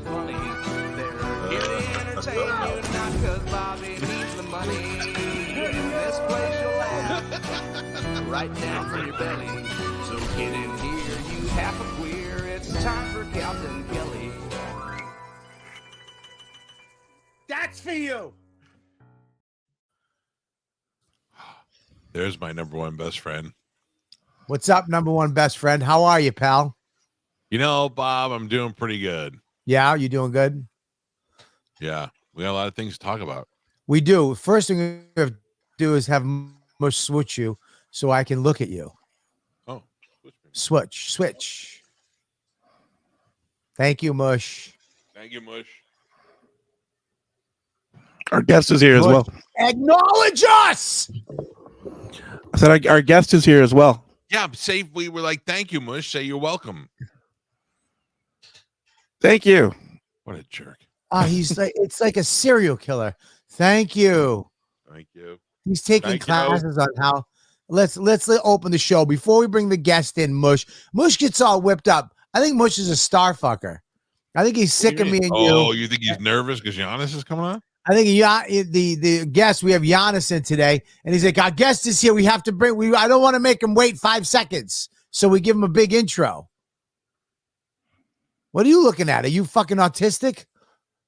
funny. They're here to entertain you, not because Bobby needs the money. In this place you'll laugh right down from your belly. So get in here, you half a queer. It's time for Calta and Kelly. That's for you. There's my number one best friend. What's up, number one best friend? How are you, pal? You know, Bob, I'm doing pretty good. Yeah, you doing good? Yeah, we got a lot of things to talk about. We do. First thing we have to do is have Mush switch you so I can look at you. Oh, Switch. Thank you, Mush. thank you, Mush. Our guest is here as well. Acknowledge us. I said our guest is here as well. Yeah, say we were like, thank you, Mush. Say you're welcome. Thank you. What a jerk. He's like, it's like a serial killer. Thank you. Thank you. He's taking Thank you. classes on how. Let's open the show before we bring the guest in. Mush gets all whipped up. I think Mush is a star fucker. I think he's sick of me and you. Oh, you think he's nervous because Yannis is coming on? I think the guest, we have Yannis in today, and he's like, our guest is here. We have to bring. I don't want to make him wait 5 seconds, so we give him a big intro. What are you looking at? Are you fucking autistic?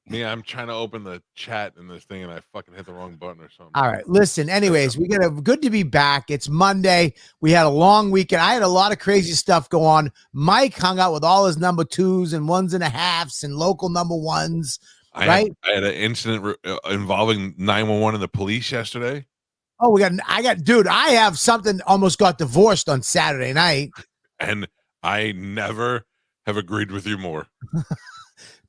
Yeah, I'm trying to open the chat in this thing, and I fucking hit the wrong button or something. All right, listen. Anyways, good to be back. It's Monday. We had a long weekend. I had a lot of crazy stuff go on. Mike hung out with all his number 2s and 1.5s and local number 1s. Right? I had an incident involving 911 and the police yesterday. Oh, I have something almost got divorced on Saturday night. And I never have agreed with you more.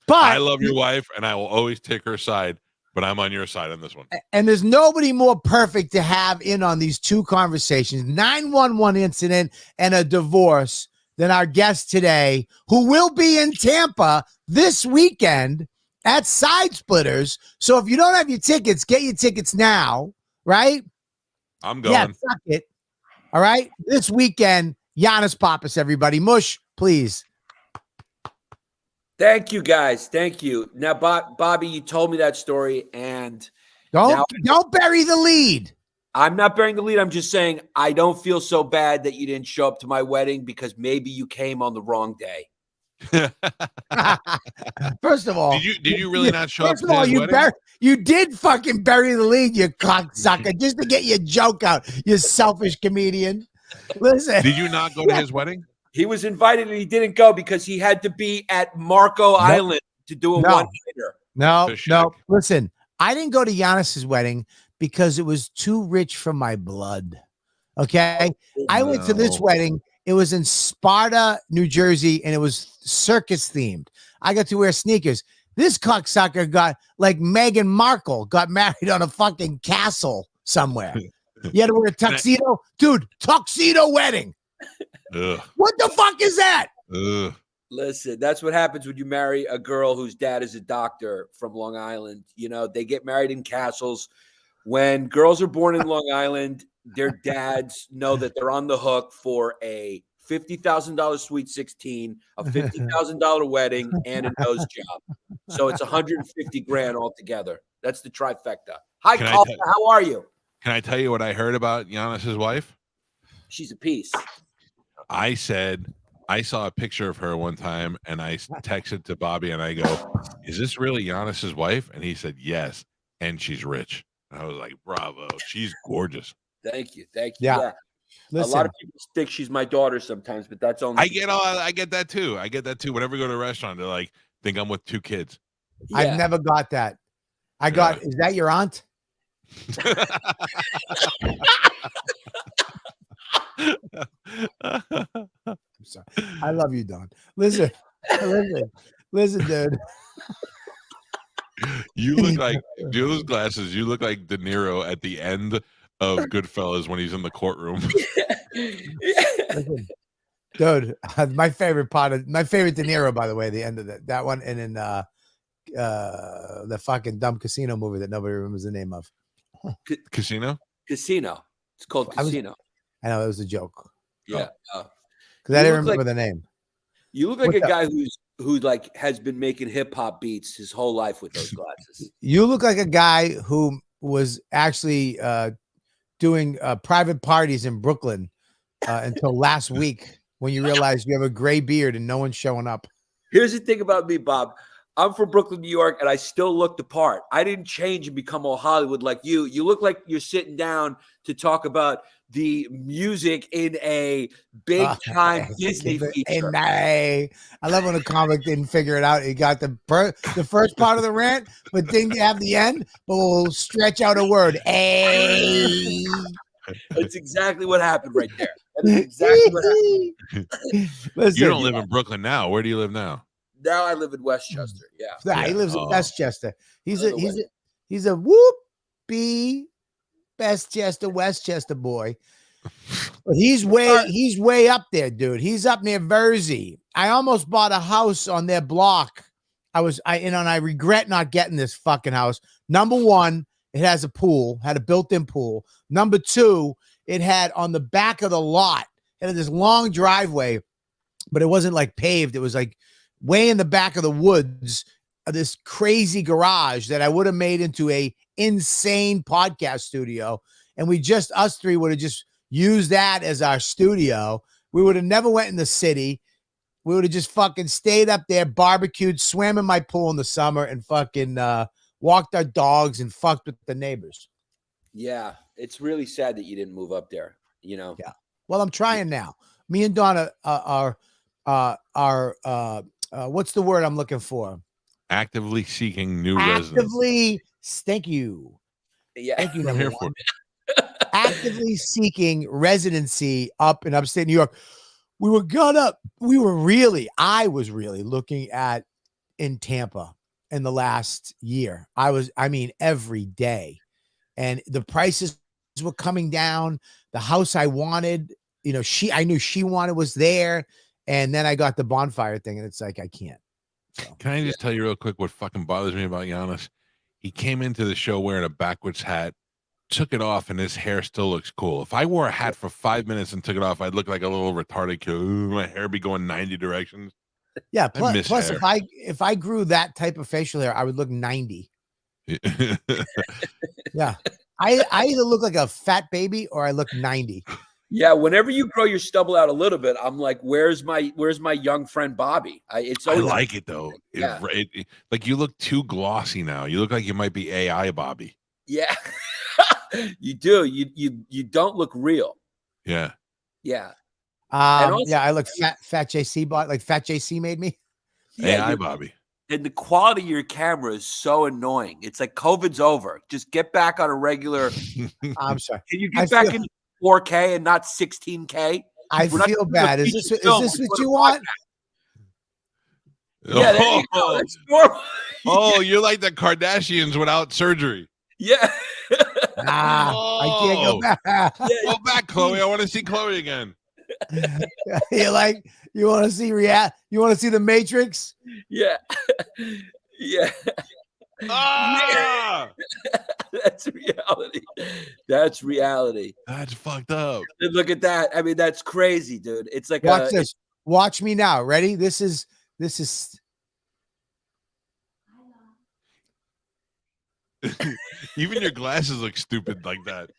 But I love your wife and I will always take her side, but I'm on your side on this one. And there's nobody more perfect to have in on these two conversations, 911 incident and a divorce, than our guest today, who will be in Tampa this weekend at Side Splitters. So if you don't have your tickets, get your tickets now, right? I'm going. Yeah, suck it. All right. This weekend, Yannis Pappas, everybody. Mush, please. Thank you, guys. Thank you. Now, Bobby, you told me that story, and don't bury the lead. I'm not burying the lead. I'm just saying I don't feel so bad that you didn't show up to my wedding because maybe you came on the wrong day. First of all, did you really not show up? First of all, you did fucking bury the lead, you cocksucker, just to get your joke out, you selfish comedian. Listen, did you not go to his wedding? He was invited and he didn't go because he had to be at Marco Island to do a one-nighter. No. Listen, I didn't go to Yannis's wedding because it was too rich for my blood. Okay, I went to this wedding. It was in Sparta, New Jersey, and it was circus themed. I got to wear sneakers. This cocksucker got, like Meghan Markle, got married on a fucking castle somewhere. You had to wear a tuxedo? Dude, tuxedo wedding. Ugh. What the fuck is that? Ugh. Listen, that's what happens when you marry a girl whose dad is a doctor from Long Island. You know, they get married in castles. When girls are born in Long Island, their dads know that they're on the hook for a $50,000 Sweet 16, a $50,000 wedding, and a nose job. So it's $150,000 altogether. That's the trifecta. Hi, Calta. How are you? Can I tell you what I heard about Yannis's wife? She's a piece. I said I saw a picture of her one time, and I texted to Bobby, and I go, "Is this really Yannis's wife?" And he said, "Yes, and she's rich." And I was like, "Bravo, she's gorgeous." Thank you. Yeah. Listen, a lot of people think she's my daughter sometimes, but that's only. I get that too. Whenever we go to a restaurant, they're like, think I'm with 2 kids. Yeah. I've never got that. Is that your aunt? I'm sorry. I love you, Don. Listen, dude. You look like, do those glasses, you look like De Niro at the end of Goodfellas when he's in the courtroom. Listen, dude, my favorite De Niro, by the way, the end of that one, and in the fucking dumb casino movie that nobody remembers the name of. Casino? Casino. It's called Casino. I know it was a joke. Yeah. Because I didn't remember the name. You look like a guy who's who like has been making hip hop beats his whole life with those glasses. You look like a guy who was actually doing private parties in Brooklyn until last week when you realize you have a gray beard and no one's showing up. Here's the thing about me, Bob. I'm from Brooklyn, New York, and I still look the part. I didn't change and become all Hollywood like you. You look like you're sitting down to talk about the music in a big-time Disney feature. I love when a comic didn't figure it out. He got the first part of the rant, but didn't have the end, but will stretch out a word. Hey. That's exactly what happened right there. That is exactly what happened. Listen, You don't live in Brooklyn now. Where do you live now? Now I live in Westchester. Yeah. He lives in Oh. Westchester. He's a whoopee Westchester boy. But he's way up there, dude. He's up near Versey. I almost bought a house on their block. I regret not getting this fucking house. Number one, it has a pool, had a built-in pool. Number two, it had on the back of the lot, it had this long driveway, but it wasn't like paved. It was like way in the back of the woods, this crazy garage that I would have made into a insane podcast studio. And us three would have just used that as our studio. We would have never went in the city. We would have just fucking stayed up there, barbecued, swam in my pool in the summer, and fucking walked our dogs and fucked with the neighbors. Yeah. It's really sad that you didn't move up there, you know? Yeah. Well, I'm trying now. Me and Donna are what's the word I'm looking for? Actively seeking new residents. Thank you. Yeah. Thank you. I'm here Number for one. Actively seeking residency up in upstate New York. I was really looking at in Tampa in the last year. Every day. And the prices were coming down. The house I wanted, I knew she wanted was there. And then I got the bonfire thing, and it's like, I can't. So, Can I just tell you real quick what fucking bothers me about Yannis? He came into the show wearing a backwards hat, took it off, and his hair still looks cool. If I wore a hat for 5 minutes and took it off, I'd look like a little retarded kid. Ooh, my hair be going 90 directions. yeah. miss Plus hair. if I grew that type of facial hair, I would look 90. Yeah. I either look like a fat baby or I look 90. Yeah, whenever you grow your stubble out a little bit, I'm like, "Where's my young friend Bobby?" I like it though. Yeah. Like you look too glossy now. You look like you might be AI Bobby. Yeah, you do. You don't look real. Yeah. Yeah. I look fat JC bought like fat JC made me. AI Bobby. And the quality of your camera is so annoying. It's like COVID's over. Just get back on a regular. I'm sorry. Can you get back in 4K and not 16K? I feel bad. Is this what you want? Yeah, there you go. That's normal. Oh, you're like the Kardashians without surgery. Yeah. I can't go back. Go back, Chloe. I want to see Chloe again. You want to see you want to see the Matrix? Yeah. Yeah. Ah! That's reality. That's reality. That's fucked up. And look at that. I mean, that's crazy, dude. It's like Watch this. Watch me now. Ready? This is Even your glasses look stupid like that.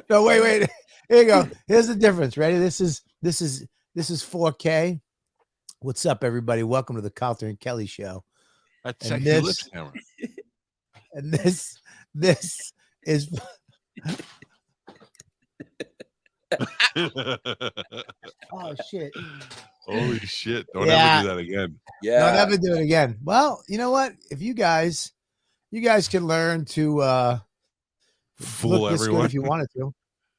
no wait. Here you go. Here's the difference. Ready? This is 4K. What's up, everybody? Welcome to the Calta and Kelly show. That's And sexy lips camera. And this is oh shit. Holy shit. Don't Yeah. ever do that again. yeah. I'll never do it again. Well, you know what? If you guys can learn to Fool look this good everyone. if you wanted to.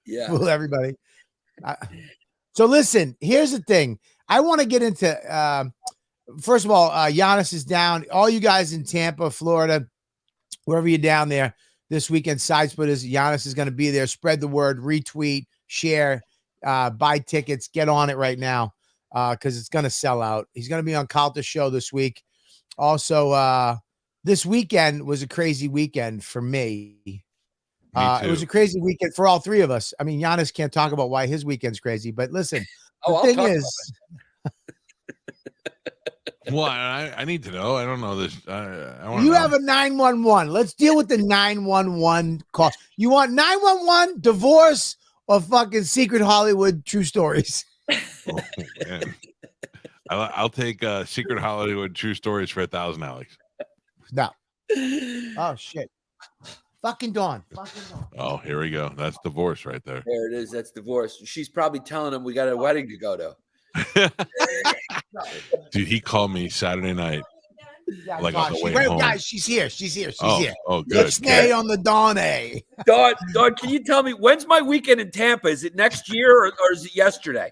Yeah. Fool everybody. So listen, here's the thing. I want to get into first of all, Yannis is down. All you guys in Tampa, Florida, wherever you're down there this weekend, Side Splitters, Yannis is going to be there. Spread the word, retweet, share, buy tickets, get on it right now because it's going to sell out. He's going to be on Calta show this week. Also, this weekend was a crazy weekend for me. It was a crazy weekend for all three of us. I mean, Yannis can't talk about why his weekend's crazy, but listen, the thing is, Well, I need to know. I don't know this. I want You to know. have a 911. Let's deal with the 911 call. You want 911, divorce, or fucking secret Hollywood true stories? Oh, man. I'll take Secret Hollywood True Stories for 1,000, Alex. No. Oh shit. Fucking Dawn. Oh, here we go. That's divorce right there. There it is. That's divorce. She's probably telling him we got a wedding to go to. Dude, he called me Saturday night. Yeah, Like on the way home. Guys, she's here. She's here. Oh, good. Stay on the Dawn A. Dawn, can you tell me when's my weekend in Tampa? Is it next year or is it yesterday?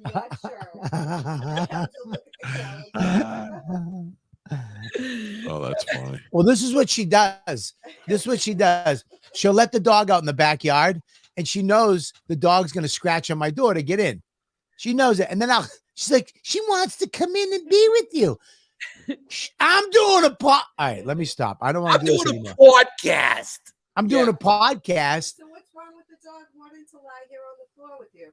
I'm not sure. Oh, that's funny. Well, this is what she does. She'll let the dog out in the backyard, and she knows the dog's going to scratch on my door to get in. She knows it. And then she's like, she wants to come in and be with you. I'm doing a pod. All right, let me stop. I don't want to do this anymore. Podcast. I'm doing a podcast. So what's wrong with the dog wanting to lie here on the floor with you?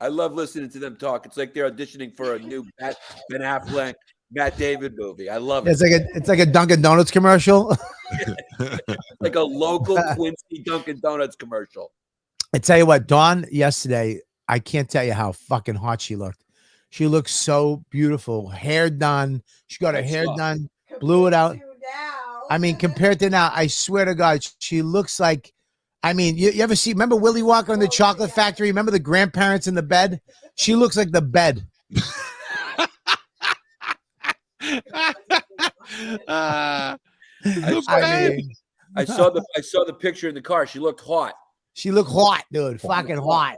I love listening to them talk. It's like they're auditioning for a new Ben Affleck, Matt David movie. I love it. It's like a Dunkin' Donuts commercial. Like a local Quincy Dunkin' Donuts commercial. I tell you what, Dawn yesterday, I can't tell you how fucking hot she looked. She looked so beautiful. Hair done. She got her hair done, blew it out. I mean, compared to now, I swear to God, she looks like, I mean, you ever see, remember Willy Wonka in the Chocolate Factory? Remember the grandparents in the bed? She looks like the bed. I saw the picture in the car. She looked hot. She looked hot, dude. Fucking hot.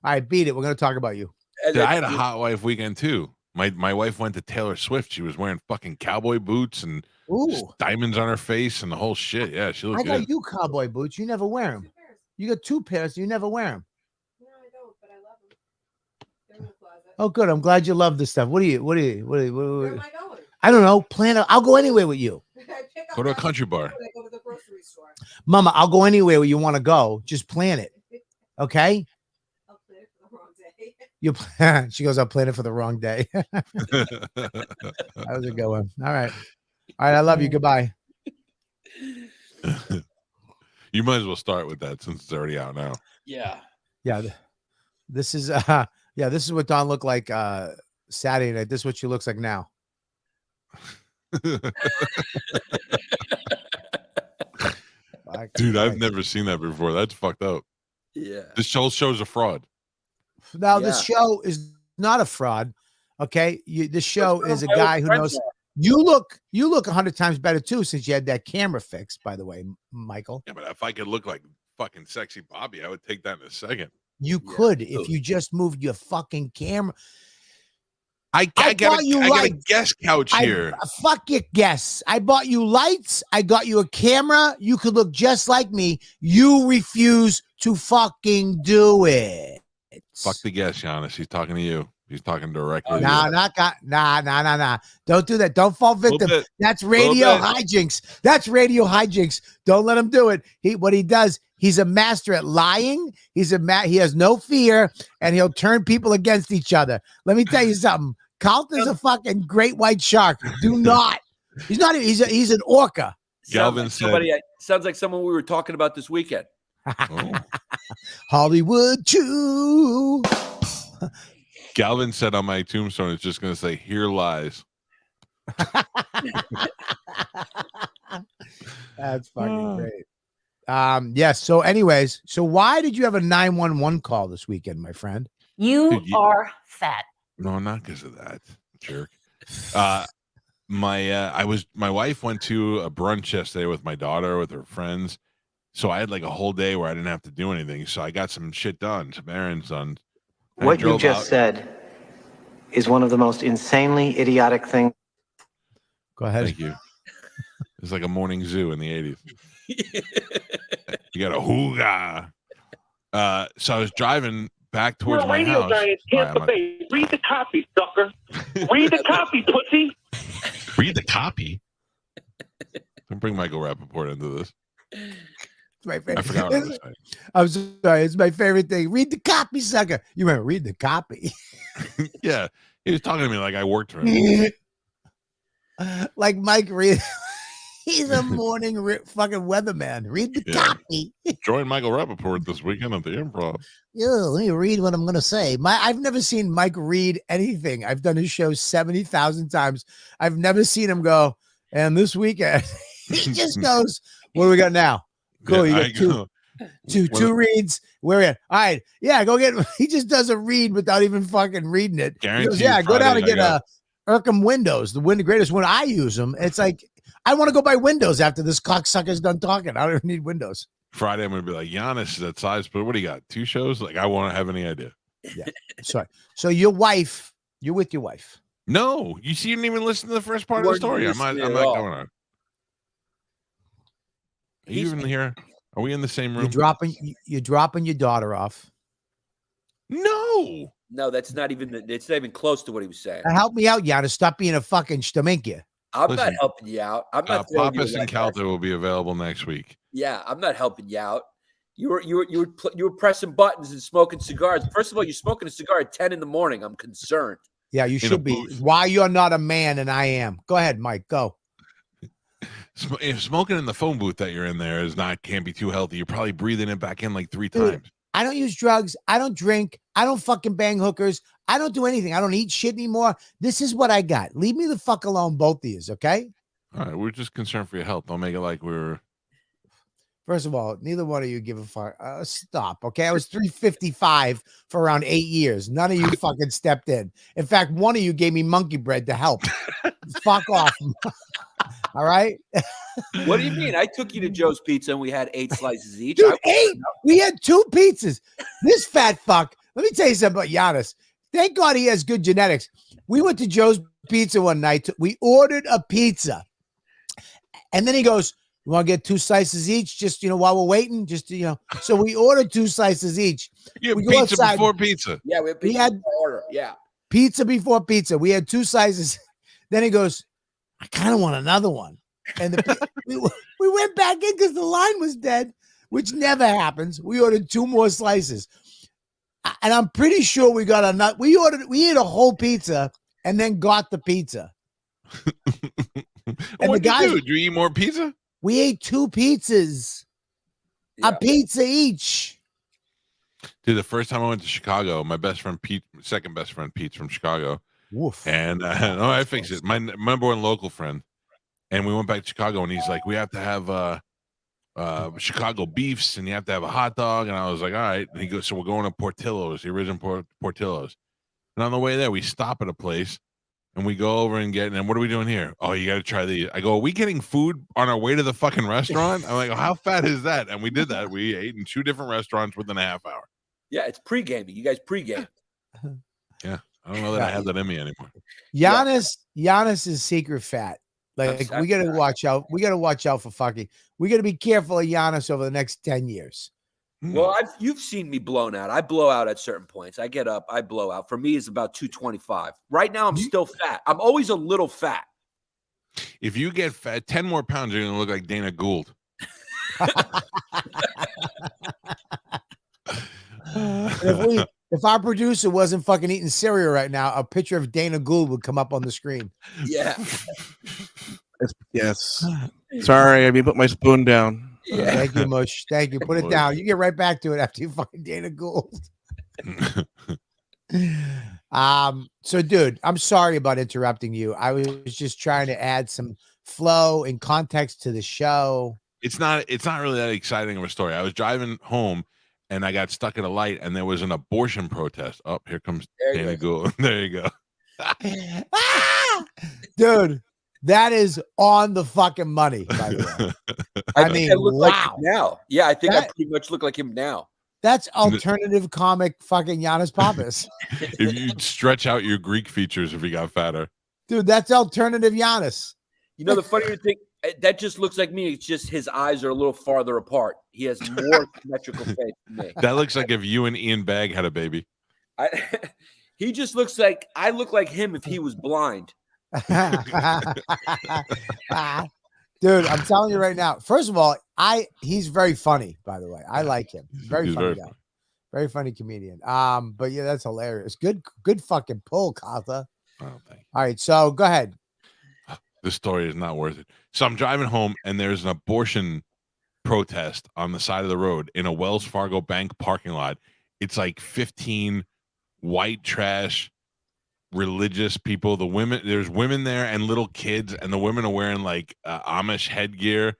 All right, beat it. We're going to talk about you. Dude, I had a hot wife weekend too. My wife went to Taylor Swift. She was wearing fucking cowboy boots and just diamonds on her face and the whole shit. Yeah, she looked good. I got you cowboy boots. You never wear them. You got 2 pairs. You never wear them. No, I don't, but I love them. They're in the closet. Oh, good. I'm glad you love this stuff. Where Where am I going? I don't know. I'll go anywhere with you. Go to a country bar. I go to the grocery store. Mama, I'll go anywhere where you want to go. Just plan it. Okay? I'll plan it for the wrong day. She goes, I'll plan it for the wrong day. That was a good one. All right. I love you. Goodbye. You might as well start with that since it's already out now. Yeah. Yeah. This is this is what Dawn looked like Saturday night. This is what she looks like now. Dude, I've never seen that before. That's fucked up. Yeah. This show's a fraud. Now, this show is not a fraud. Okay. This show is a guy who knows. You look 100 times better too since you had that camera fixed, by the way, Michael. Yeah, but if I could look like fucking sexy Bobby, I would take that in a second. You could if you just moved your fucking camera. I got a guest couch here. Fuck your guests. I bought you lights. I got you a camera. You could look just like me. You refuse to fucking do it. Fuck the guest, Yannis. He's talking to you. He's talking directly. Nah. Don't do that. Don't fall victim. That's radio hijinks. That's radio hijinks. Don't let him do it. What he does, he's a master at lying. He has no fear, and he'll turn people against each other. Let me tell you something. Calta's a fucking great white shark. Do not. He's not. He's an orca. Galvin Sounds like someone we were talking about this weekend. Oh. Hollywood Chew. Galvin said on my tombstone, it's just going to say, "Here lies." That's fucking great. Yes. So, anyways, why did you have a 911 call this weekend, my friend? You are fat. No, not because of that, jerk. My wife went to a brunch yesterday with my daughter with her friends, so I had like a whole day where I didn't have to do anything. So I got some shit done, some errands done. What you just said is one of the most insanely idiotic things. Go ahead. Thank you. It's like a morning zoo in the 80s. You got a hooga. So I was driving back towards my house. Read the copy, sucker. Read the copy, pussy. Read the copy. Don't bring Michael Rappaport into this. It's my favorite. I forgot what I was saying. I'm sorry. It's my favorite thing. Read the copy, sucker. You remember? Read the copy. Yeah. He was talking to me like I worked for him. Like Mike Reed. He's a morning fucking weatherman. Read the copy. Join Michael Rappaport this weekend at the Improv. Yeah, let me read what I'm going to say. I've never seen Mike read anything. I've done his show 70,000 times. I've never seen him go, and this weekend, he just goes, what do we got now? Cool, Yeah, you got two reads. We're in. All right, yeah, go get, he just doesn't read without even fucking reading it. He goes, Guaranteed yeah, go down and Friday, get Urkham Windows, the greatest one. I use them. It's like, I want to go buy Windows after this cocksucker's done talking. I don't even need Windows. Friday, I'm going to be like, Yannis is at size, but what do you got? 2 shows? Like, I won't have any idea. Yeah. Sorry. So you're with your wife. No, you didn't even listen to the first part of the story. I'm not going on. Are you even here? Are we in the same room? You're dropping your daughter off. No. No, it's not even close to what he was saying. Now help me out, Yannis. Stop being a fucking staminkia. I'm not helping you out. I'm not. Pappas and Calta will be available next week. Yeah, I'm not helping you out. You were pressing buttons and smoking cigars. First of all, you're smoking a cigar at 10 in the morning. I'm concerned. Yeah, you should be. Why you're not a man and I am. Go ahead, Mike. Go. If smoking in the phone booth that you're in there can't be too healthy. You're probably breathing it back in like 3 times. I don't use drugs. I don't drink. I don't fucking bang hookers. I don't do anything. I don't eat shit anymore. This is what I got. Leave me the fuck alone, both of you, okay? All right, we're just concerned for your health. Don't make it like we're. First of all, neither one of you give a fuck. Stop, okay? I was 355 for around 8 years. None of you fucking stepped in. In fact, one of you gave me monkey bread to help. Fuck off. All right? What do you mean? I took you to Joe's Pizza and we had 8 slices each. Dude, 8. We had 2 pizzas. This fat fuck. Let me tell you something about Yannis. Thank God he has good genetics. We went to Joe's Pizza one night. We ordered a pizza. And then he goes, you want to get 2 slices each? Just, while we're waiting, So we ordered 2 slices each. Yeah, we pizza before pizza. Yeah, we had order. Yeah. Pizza before pizza. We had 2 slices. Then he goes, I kind of want another one. And we went back in because the line was dead, which never happens. We ordered 2 more slices. And I'm pretty sure we got a nut. We ate a whole pizza and then got the pizza. And what did you do? Did you eat more pizza? We ate 2 pizzas, a pizza each. Dude, the first time I went to Chicago, my best friend Pete, second best friend Pete's from Chicago. Woof. And I fixed it. My number one local friend. And we went back to Chicago, and he's like, we have to have Chicago beefs, and you have to have a hot dog. And I was like, all right. And he goes, so we're going to Portillo's, the original Portillo's. And on the way there, we stop at a place, and we go over and and what are we doing here? Oh, you got to try these. I go, are we getting food on our way to the fucking restaurant? I'm like, oh, how fat is that? And we did that. We ate in 2 different restaurants within a half hour. Yeah, it's pre-gaming. You guys pre-game. Yeah, I don't know that I have that in me anymore. Giannis is secret fat. Like we got to watch out. We got to watch out for fucking. We got to be careful of Yannis over the next 10 years. Well, you've seen me blown out. I blow out at certain points. I get up, I blow out. For me, it's about 225. Right now, I'm still fat. I'm always a little fat. If you get fat, 10 more pounds, you're going to look like Dana Gould. If our producer wasn't fucking eating cereal right now, a picture of Dana Gould would come up on the screen. Yeah. Yes. Sorry, I mean, put my spoon down. Yeah. Thank you, Mush. Thank you. Put it down. You get right back to it after you find Dana Gould. So, dude, I'm sorry about interrupting you. I was just trying to add some flow and context to the show. It's not really that exciting of a story. I was driving home and I got stuck at a light and there was an abortion protest. Oh, here comes Dana Gould. There you go. Dude, that is on the fucking money, by the way. I mean, I look wow. like him now. Yeah, I think I pretty much look like him now. That's alternative comic fucking Yannis Pappas. If you stretch out your Greek features if you got fatter. Dude, that's alternative Yannis. You know, the funnier thing, that just looks like me. It's just his eyes are a little farther apart. He has more symmetrical face than me. That looks like if you and Ian Bagg had a baby. He just looks like, I look like him if he was blind. Dude, I'm telling you right now. First of all, he's very funny, by the way. I like him. Very funny guy. Very funny comedian. But yeah, that's hilarious. Good fucking pull, Calta. Oh, thank you. All right, so go ahead. This story is not worth it. So I'm driving home, and there's an abortion protest on the side of the road in a Wells Fargo bank parking lot. It's like 15 white trash religious people. The women, there's women there and little kids, and the women are wearing like Amish headgear.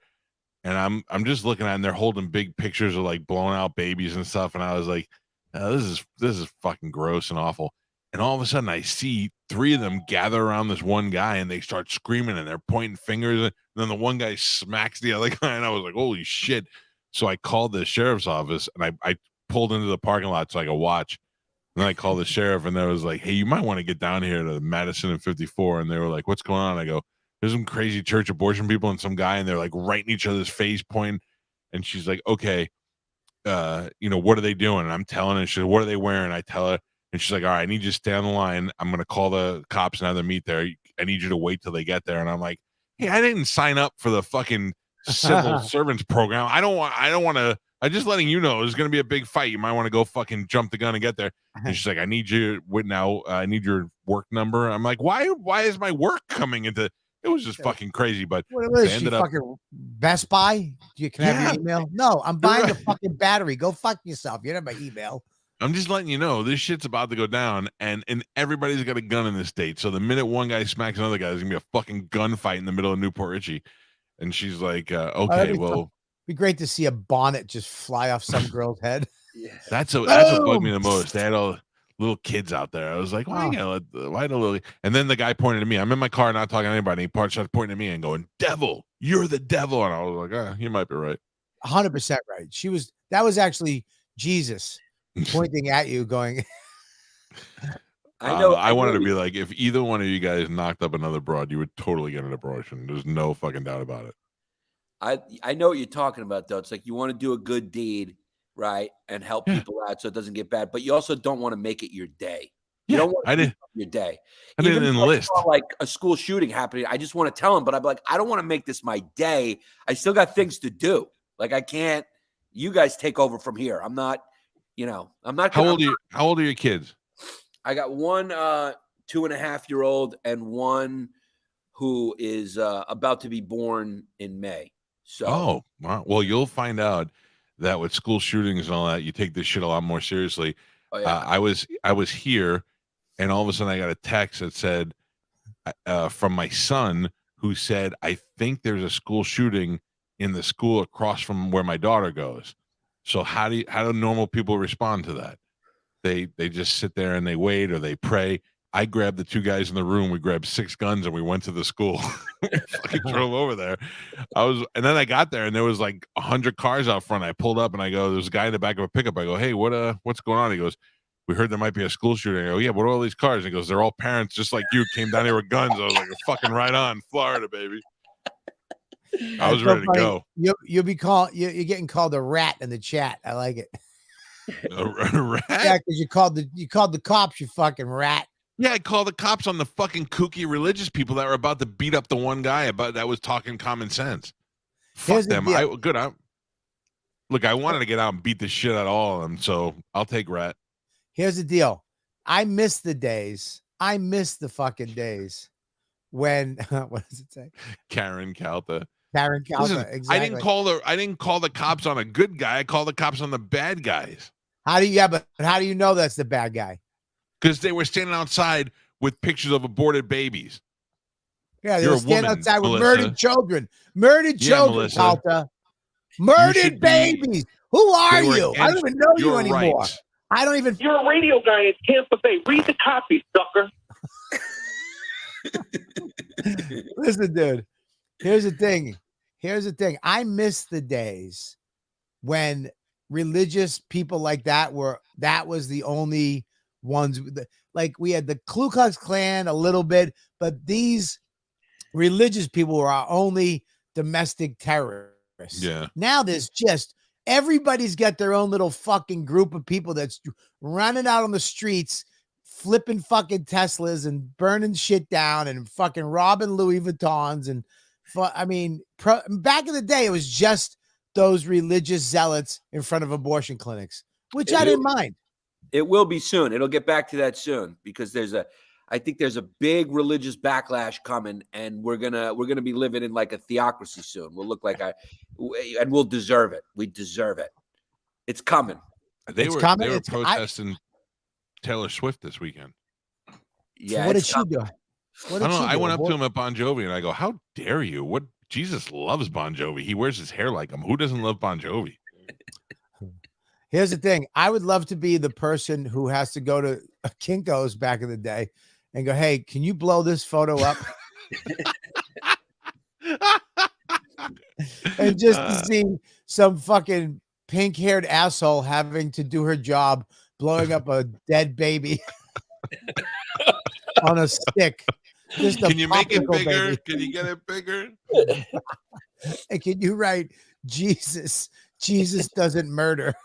And I'm just looking at it, and they're holding big pictures of like blown out babies and stuff. And I was like, this is fucking gross and awful. And all of a sudden I see 3 of them gather around this one guy, and they start screaming, and they're pointing fingers. And then the one guy smacks the other guy, and I was like, holy shit. So I called the sheriff's office, and I pulled into the parking lot so I could watch. And then I called the sheriff, and they was like, hey, you might want to get down here to Madison and 54. And they were like, what's going on? I go, there's some crazy church abortion people and some guy, and they're like right in each other's face, pointing. And she's like, okay, what are they doing? And I'm telling her. She's like, what are they wearing? I tell her, and she's like, all right, I need you to stay on the line. I'm going to call the cops and have them meet there. I need you to wait till they get there. And I'm like, hey, I didn't sign up for the fucking civil servants program. I don't want to. I'm just letting you know there's going to be a big fight. You might want to go fucking jump the gun and get there. And she's like, I need you now. I need your work number. I'm like, why is my work coming into? It was just fucking crazy. But What is she, fucking Best Buy? You can have your email. No, I'm buying a fucking battery. Go fuck yourself. You don't have my email. I'm just letting you know this shit's about to go down, and everybody's got a gun in this state. So the minute one guy smacks another guy, there's gonna be a fucking gunfight in the middle of Newport Richie. And she's like, okay, well, be great to see a bonnet just fly off some girl's head. Yeah. That's what bugged me the most. They had all little kids out there. I was like, why the little? And then the guy pointed at me. I'm in my car, not talking to anybody. He started pointing at me and going, "Devil, you're the devil." And I was like, you might be right. 100% right. That was actually Jesus pointing at you, going. I know. I wanted to be like, if either one of you guys knocked up another broad, you would totally get an abortion. There's no fucking doubt about it. I know what you're talking about, though. It's like you want to do a good deed, right, and help people out so it doesn't get bad, but you also don't want to make it your day. You don't want to make it your day. I didn't enlist. Like a school shooting happening, I just want to tell them, but I'm like, I don't want to make this my day. I still got things to do. Like I can't. You guys take over from here. I'm not. I'm not. How old are your kids? I got one 2.5-year-old and one who is about to be born in May. So, oh, wow. Well, you'll find out that with school shootings and all that, you take this shit a lot more seriously. Oh, yeah. I was here, and all of a sudden I got a text that said from my son, who said, I think there's a school shooting in the school across from where my daughter goes. So how do normal people respond to that? They just sit there and they wait or they pray. I grabbed the 2 guys in the room. We grabbed 6 guns and we went to the school. Fucking drove over there. And then I got there and there was like 100 cars out front. I pulled up and I go, there's a guy in the back of a pickup. I go, hey, what's going on? He goes, we heard there might be a school shooting. I go, yeah, what are all these cars? He goes, they're all parents just like you came down here with guns. I was like, fucking right on, Florida, baby. I was ready to go. You'll be called. You're getting called a rat in the chat. I like it. A rat? Yeah, because you called the cops. You fucking rat. Yeah, I called the cops on the fucking kooky religious people that were about to beat up the one guy that was talking common sense. Fuck them. Look, I wanted to get out and beat the shit out of all of them, so I'll take rat. Here's the deal. I miss the days. I miss the fucking days when what does it say? Karen Calta. Listen, exactly. I didn't call the cops on a good guy. I called the cops on the bad guys. But how do you know that's the bad guy? Because they were standing outside with pictures of aborted babies. Yeah, they were standing outside with murdered children. Murdered children, Calta. Murdered babies. Who are you? I don't even know you anymore. Rights. I don't even. You're a radio guy in Tampa Bay. Read the copy, sucker. Listen, dude. Here's the thing. I miss the days when religious people like that was the only ones. Like we had the Ku Klux Klan a little bit, but these religious people were our only domestic terrorists. Yeah. Now there's just everybody's got their own little fucking group of people that's running out on the streets, flipping fucking Teslas and burning shit down and fucking robbing Louis Vuittons. And back in the day, it was just those religious zealots in front of abortion clinics, which I didn't mind. It will be soon. It'll get back to that soon because there's I think there's a big religious backlash coming, and we're gonna be living in like a theocracy soon. We'll look like and we'll deserve it. We deserve it. It's coming. They It's were coming. they were It's- protesting Taylor Swift this weekend. Yeah. what did it's she coming. do? What I did don't know. she I do? went up to him at Bon Jovi and I go, "How dare you? What Jesus loves Bon Jovi. He wears his hair like him. Who doesn't love Bon Jovi?" Here's the thing. I would love to be the person who has to go to Kinko's back in the day and go, hey, can you blow this photo up? And just to see some fucking pink-haired asshole having to do her job blowing up a dead baby on a stick. Just a Can you make it popsicle bigger? baby. Can you get it bigger? And can you write Jesus doesn't murder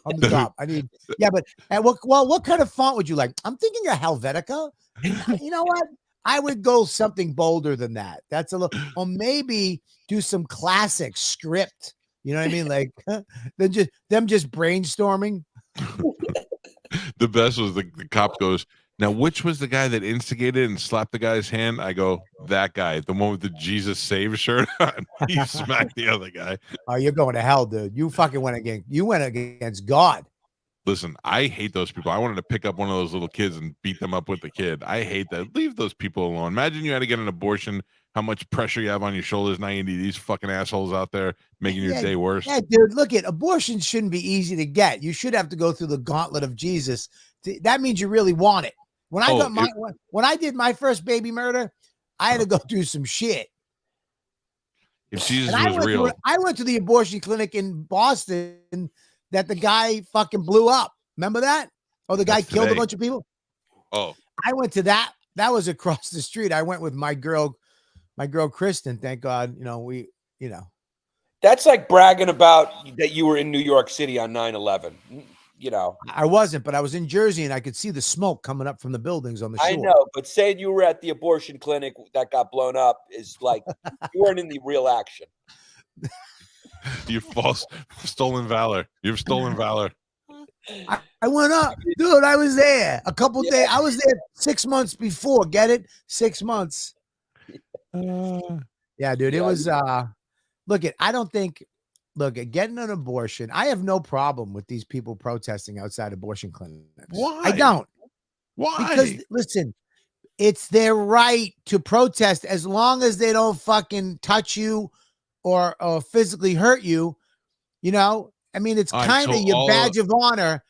on the top? I need, yeah, but and what kind of font would you like? I'm thinking of Helvetica. You know what? I would go something bolder than that. That's a little, or maybe do some classic script. You know what I mean? Like them just brainstorming. The best was the cop goes, "Now, which was the guy that instigated and slapped the guy's hand?" I go, "That guy, the one with the Jesus Save shirt on." He smacked the other guy. Oh, you're going to hell, dude. You fucking went against God. Listen, I hate those people. I wanted to pick up one of those little kids and beat them up with the kid. I hate that. Leave those people alone. Imagine you had to get an abortion, how much pressure you have on your shoulders. Now you need these fucking assholes out there making your day worse. Yeah, dude, look at abortion shouldn't be easy to get. You should have to go through the gauntlet of Jesus. That means you really want it. When I when I did my first baby murder, I had to go through some shit. If Jesus And was real, I went to the abortion clinic in Boston that the guy fucking blew up. Remember that? Oh, the guy killed a bunch of people. Oh, I went to that. That was across the street. I went with my girl Kristen. Thank God, That's like bragging about that you were in New York City on 9/11. I wasn't, but I was in Jersey and I could see the smoke coming up from the buildings on the shore. I know, but saying you were at the abortion clinic that got blown up is like you weren't in the real action. you false stolen valor. You've stolen valor. I went up, dude. I was there a couple days. I was there 6 months before. Get it? 6 months. Yeah, dude. It was. Look at getting an abortion. I have no problem with these people protesting outside abortion clinics. Why? I don't. Why? Because listen, it's their right to protest as long as they don't fucking touch you or physically hurt you. I mean, it's kind of your badge of honor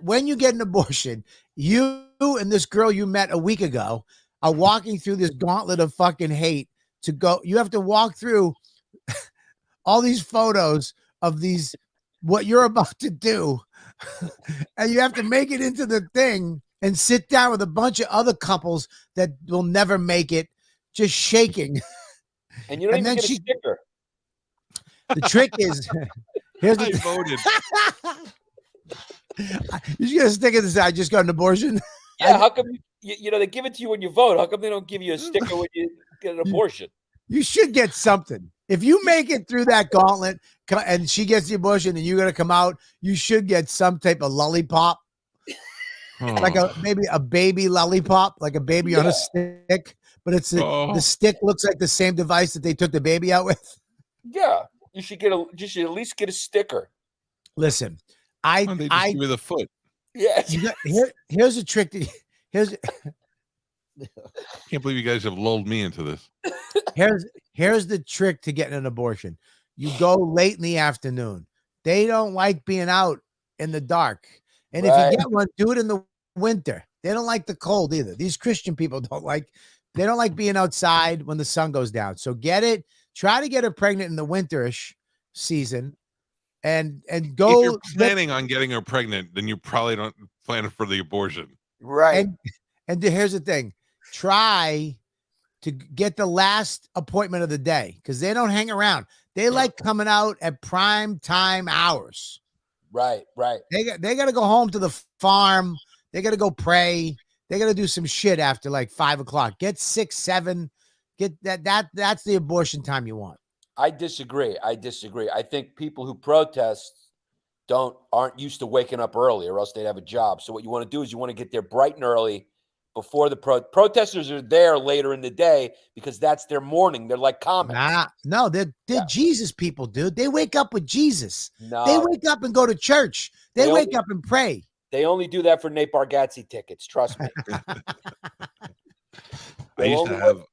when you get an abortion. You and this girl you met a week ago are walking through this gauntlet of fucking hate to go. You have to walk through all these photos of what you're about to do. And you have to make it into the thing and sit down with a bunch of other couples that will never make it, just shaking. And you don't even get a sticker. The trick is, I voted. You just gotta stick it this. I just got an abortion. Yeah, how come they give it to you when you vote? How come they don't give you a sticker when you get an abortion? You should get something. If you make it through that gauntlet and she gets the abortion and you're gonna come out, you should get some type of lollipop, like maybe a baby lollipop, like a baby on a stick. But the stick looks like the same device that they took the baby out with. Yeah, you should at least get a sticker. Listen, they just give you the foot. Yes. Here's a trick. Can't believe you guys have lulled me into this. Here's the trick to getting an abortion. You go late in the afternoon. They don't like being out in the dark. And if you get one, do it in the winter. They don't like the cold either. These Christian people don't like being outside when the sun goes down. So try to get her pregnant in the winterish season and go. If you're planning on getting her pregnant, then you probably don't plan for the abortion. Right. And here's the thing. Try to get the last appointment of the day because they don't hang around. They like coming out at prime time hours. Right. They got to go home to the farm. They got to go pray. They got to do some shit after like 5 o'clock. Get 6, 7. Get that's the abortion time you want. I disagree. I think people who protest aren't used to waking up early or else they'd have a job. So what you want to do is you want to get there bright and early before the protesters are there later in the day because that's their morning. They're like comets. No, they're Jesus people, dude. They wake up with Jesus. No, They wake up and go to church. They wake up and pray. They only do that for Nate Bargatze tickets. Trust me. I used to have,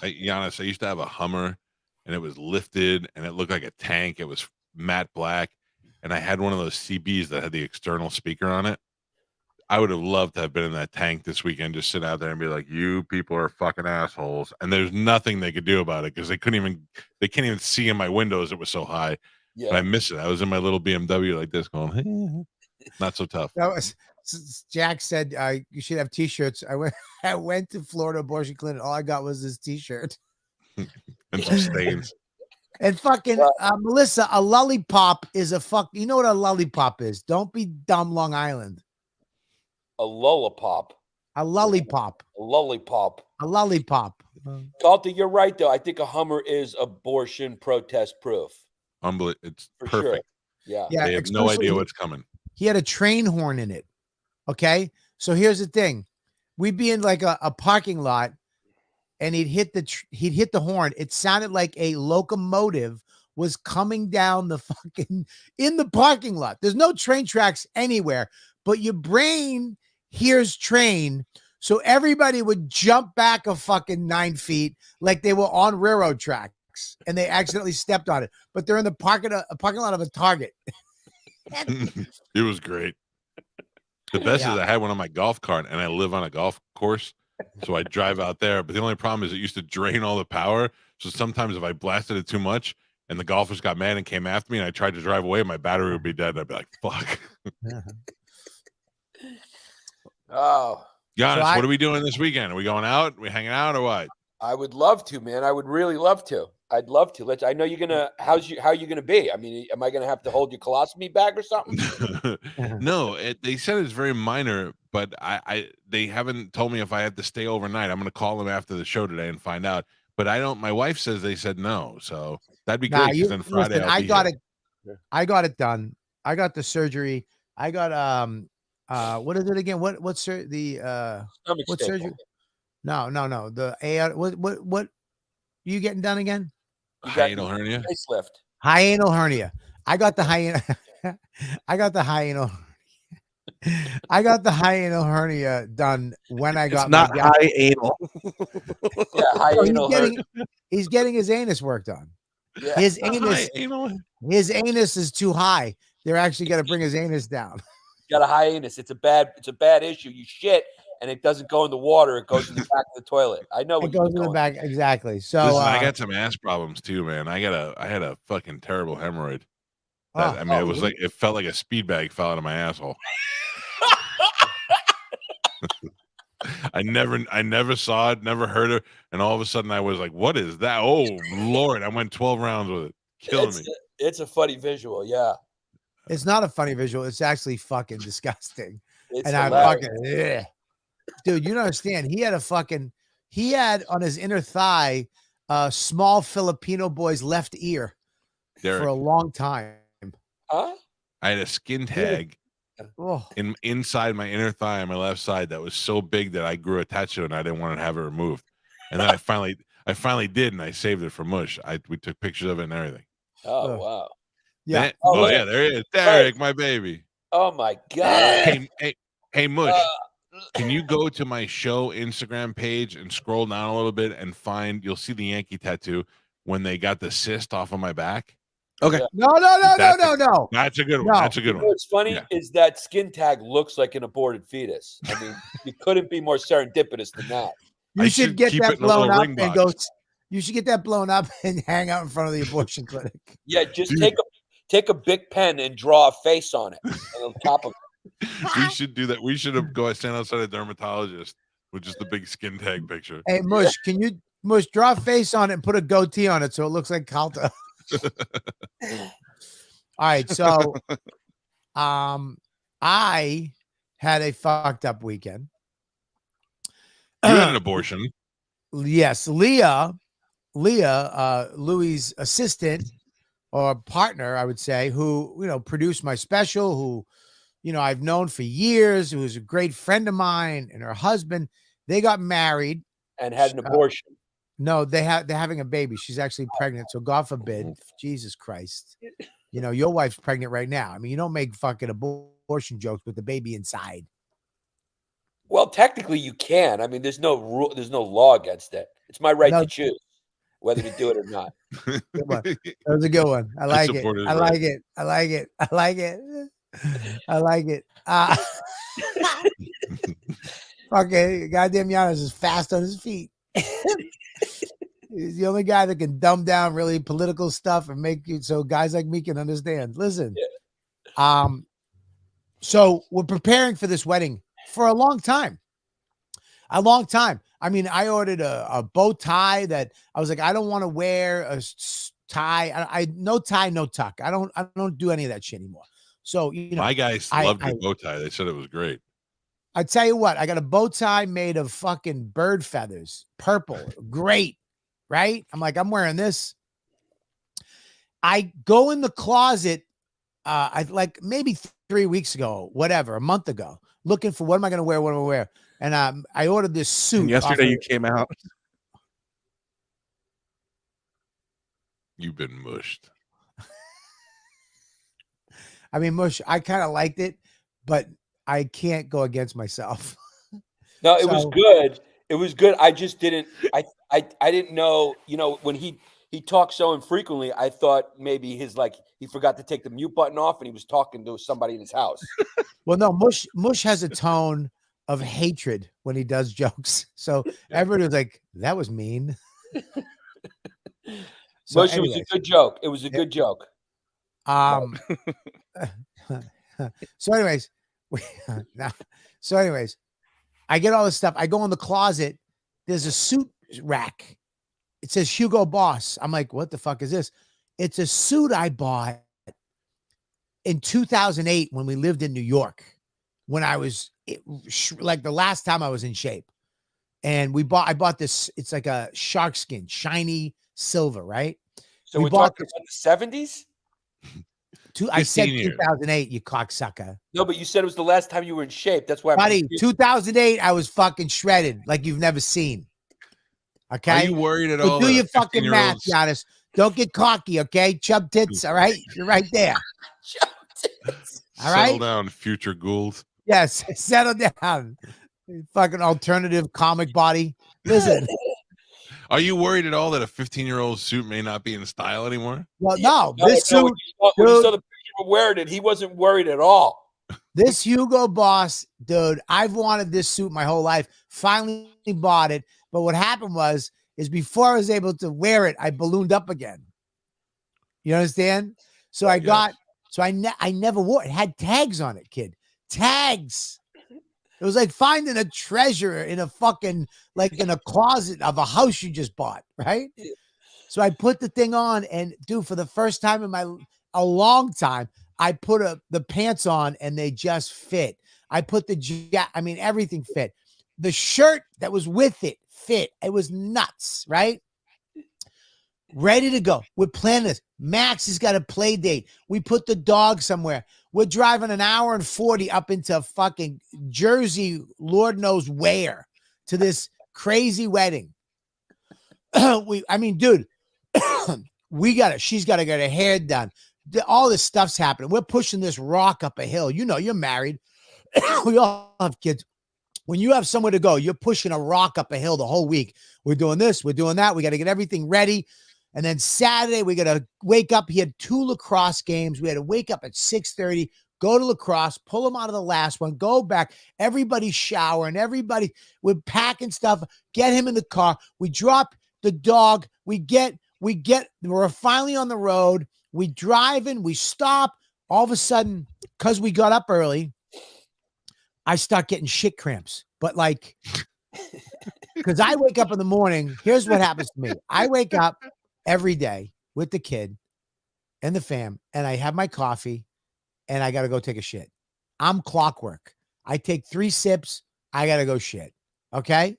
Giannis, I used to have a Hummer, and it was lifted, and it looked like a tank. It was matte black, and I had one of those CBs that had the external speaker on it. I would have loved to have been in that tank this weekend, just sit out there and be like, "You people are fucking assholes," and there's nothing they could do about it because they can't even see in my windows. It was so high. Yeah. But I miss it. I was in my little BMW like this, going, not so tough. That was Jack said you should have T-shirts. I went to Florida abortion clinic. All I got was this T-shirt And some stains. and fucking Melissa. A lollipop is a fuck. You know what a lollipop is? Don't be dumb, Long Island. A lollipop. A lollipop. A lollipop. A lollipop. Calta, you're right though. I think a Hummer is abortion protest proof. It's For perfect. Sure. Yeah, They have no idea what's coming. He had a train horn in it. Okay, so here's the thing: we'd be in like a parking lot, and he'd hit the horn. It sounded like a locomotive was coming down the fucking in the parking lot. There's no train tracks anywhere, but your brain hears train, so everybody would jump back a fucking 9 feet like they were on railroad tracks, and they accidentally stepped on it. But they're in the parking lot of a Target. It was great. The best is I had one on my golf cart, and I live on a golf course, so I drive out there. But the only problem is it used to drain all the power. So sometimes if I blasted it too much and the golfers got mad and came after me and I tried to drive away, my battery would be dead. I'd be like, fuck. Oh. Giannis, what are we doing this weekend? Are we going out? Are we hanging out or what? I would love to, man. I would really love to. I'd love to. I know you're gonna. How are you gonna be? I mean, am I gonna have to hold your colostomy bag or something? No, they said it's very minor, but they haven't told me if I have to stay overnight. I'm gonna call them after the show today and find out. But I don't. My wife says they said no, so that'd be great. Because then Friday, listen, I got it done. I got the surgery. I got what is it again? What's the what surgery? No. The AR. What? You getting done again? Hiatal hernia. Facelift. Hiatal hernia. I got the hiatal. I got the hiatal. I got the hiatal hernia done when I got. It's not high anal. Yeah, high he's getting his anus work done. Yeah. His anus is too high. They're actually going to bring his anus down. Got a high anus. It's a bad issue. You shit and it doesn't go in the water. It goes in the back of the toilet. I know it goes in the back. Exactly. So listen, I got some ass problems too, man. I had a fucking terrible hemorrhoid. It felt like a speed bag fell out of my asshole. I never saw it, never heard it, and all of a sudden I was like, "What is that?" Oh Lord! I went 12 rounds with it, killing me. It's a funny visual, yeah. It's not a funny visual. It's actually fucking disgusting. It's and hilarious. Dude, you don't understand. He had on his inner thigh a small Filipino boy's left ear for a long time. Huh? I had a skin tag inside my inner thigh on my left side that was so big that I grew attached to it and I didn't want to have it removed. And then I finally did, and I saved it for Mush. We took pictures of it and everything. Oh wow. Yeah. Yeah, there he is. Derek, my baby. Oh my God. Hey, Mush. Can you go to my show Instagram page and scroll down a little bit and you'll see the Yankee tattoo when they got the cyst off of my back? Okay. No. That's a good one. That's a good one. What's funny is that skin tag looks like an aborted fetus. I mean, you couldn't be more serendipitous than that. You should get that blown up and go. You should get that blown up and hang out in front of the abortion clinic. Yeah, just take a big pen and draw a face on it on top of it. We should do that. We should have stand outside a dermatologist with just a big skin tag picture. Hey, Mush, can you draw a face on it and put a goatee on it so it looks like Calta? All right, so I had a fucked up weekend. You had an abortion. Yes, Leah, Louis' assistant or partner, I would say, who produced my special, who I've known for years, who is a great friend of mine, and her husband They got married and had an abortion. No, they're having a baby. She's actually pregnant. So God forbid, Jesus Christ. You know, your wife's pregnant right now. I mean, you don't make fucking abortion jokes with the baby inside. Well, technically you can. I mean, there's no rule, there's no law against it. It's my right to choose whether to do it or not. That was a good one. I like it. I like it. I like it. I like it. I like it. Okay, goddamn Yannis is fast on his feet. He's the only guy that can dumb down really political stuff and make it so guys like me can understand. Listen, so we're preparing for this wedding for a long time. A long time. I mean, I ordered a bow tie that I was like, I don't want to wear a tie. I no tie, no tuck. I don't do any of that shit anymore. So you know, my guys loved your bow tie. They said it was great. I tell you what, I got a bow tie made of fucking bird feathers, purple, great. Right? I'm like, I'm wearing this. I go in the closet, I like maybe 3 weeks ago, whatever, a month ago, looking for what am I going to wear? What am I going to wear? And I ordered this suit. And yesterday you came out. You've been mushed. I mean, mush. I kind of liked it, but I can't go against myself. No, it was good. It was good. I just didn't. I didn't know. You know, when he talks so infrequently, I thought maybe he forgot to take the mute button off and he was talking to somebody in his house. Well, no, Mush has a tone of hatred when he does jokes. So everybody was like, "That was mean." So Mush, it was a good joke. It was a good joke. So anyways, I get all this stuff. I go in the closet. There's a suit rack. It says Hugo Boss. I'm like, what the fuck is this? It's a suit I bought in 2008 when we lived in New York, when I was like the last time I was in shape. And I bought this. It's like a shark skin, shiny silver, right? So we're talking about the 70s? I said 2008, you cocksucker. No, but you said it was the last time you were in shape. That's why. Buddy, 2008, I was fucking shredded like you've never seen. Okay? Are you worried at all? Do your fucking math, Yannis. Don't get cocky, okay? Chub tits, all right? You're right there. Chub tits. All right? Settle down, future ghouls. Yes, settle down. Fucking alternative comic body. Listen. Are you worried at all that a 15-year-old suit may not be in style anymore? Well, no. This suit, when you saw the picture of wearing it, he wasn't worried at all. This Hugo Boss, dude, I've wanted this suit my whole life. Finally bought it. But what happened is before I was able to wear it, I ballooned up again. You understand? So I never wore it. It had tags on it, kid. Tags. It was like finding a treasure in a fucking, like in a closet of a house you just bought, right? So I put the thing on, and dude, for the first time in a long time, I put the pants on and they just fit. I put everything fit. The shirt that was with it fit. It was nuts, right? Ready to go. We're planning this. Max has got a play date. We put the dog somewhere. We're driving an hour and 40 up into fucking Jersey, Lord knows where, to this crazy wedding. Dude, she's got to get her hair done. All this stuff's happening. We're pushing this rock up a hill. You know, you're married. We all have kids. When you have somewhere to go, you're pushing a rock up a hill the whole week. We're doing this. We're doing that. We got to get everything ready. And then Saturday, we got to wake up. He had 2 lacrosse games. We had to wake up at 6:30, go to lacrosse, pull him out of the last one, go back. Everybody's showering. We're packing stuff, get him in the car. We drop the dog. We're finally on the road. We drive in, we stop. All of a sudden, because we got up early, I start getting shit cramps. But like, because I wake up in the morning, here's what happens to me. I wake up every day with the kid and the fam, and I have my coffee, and I got to go take a shit. I'm clockwork. I take 3 sips. I got to go shit. Okay.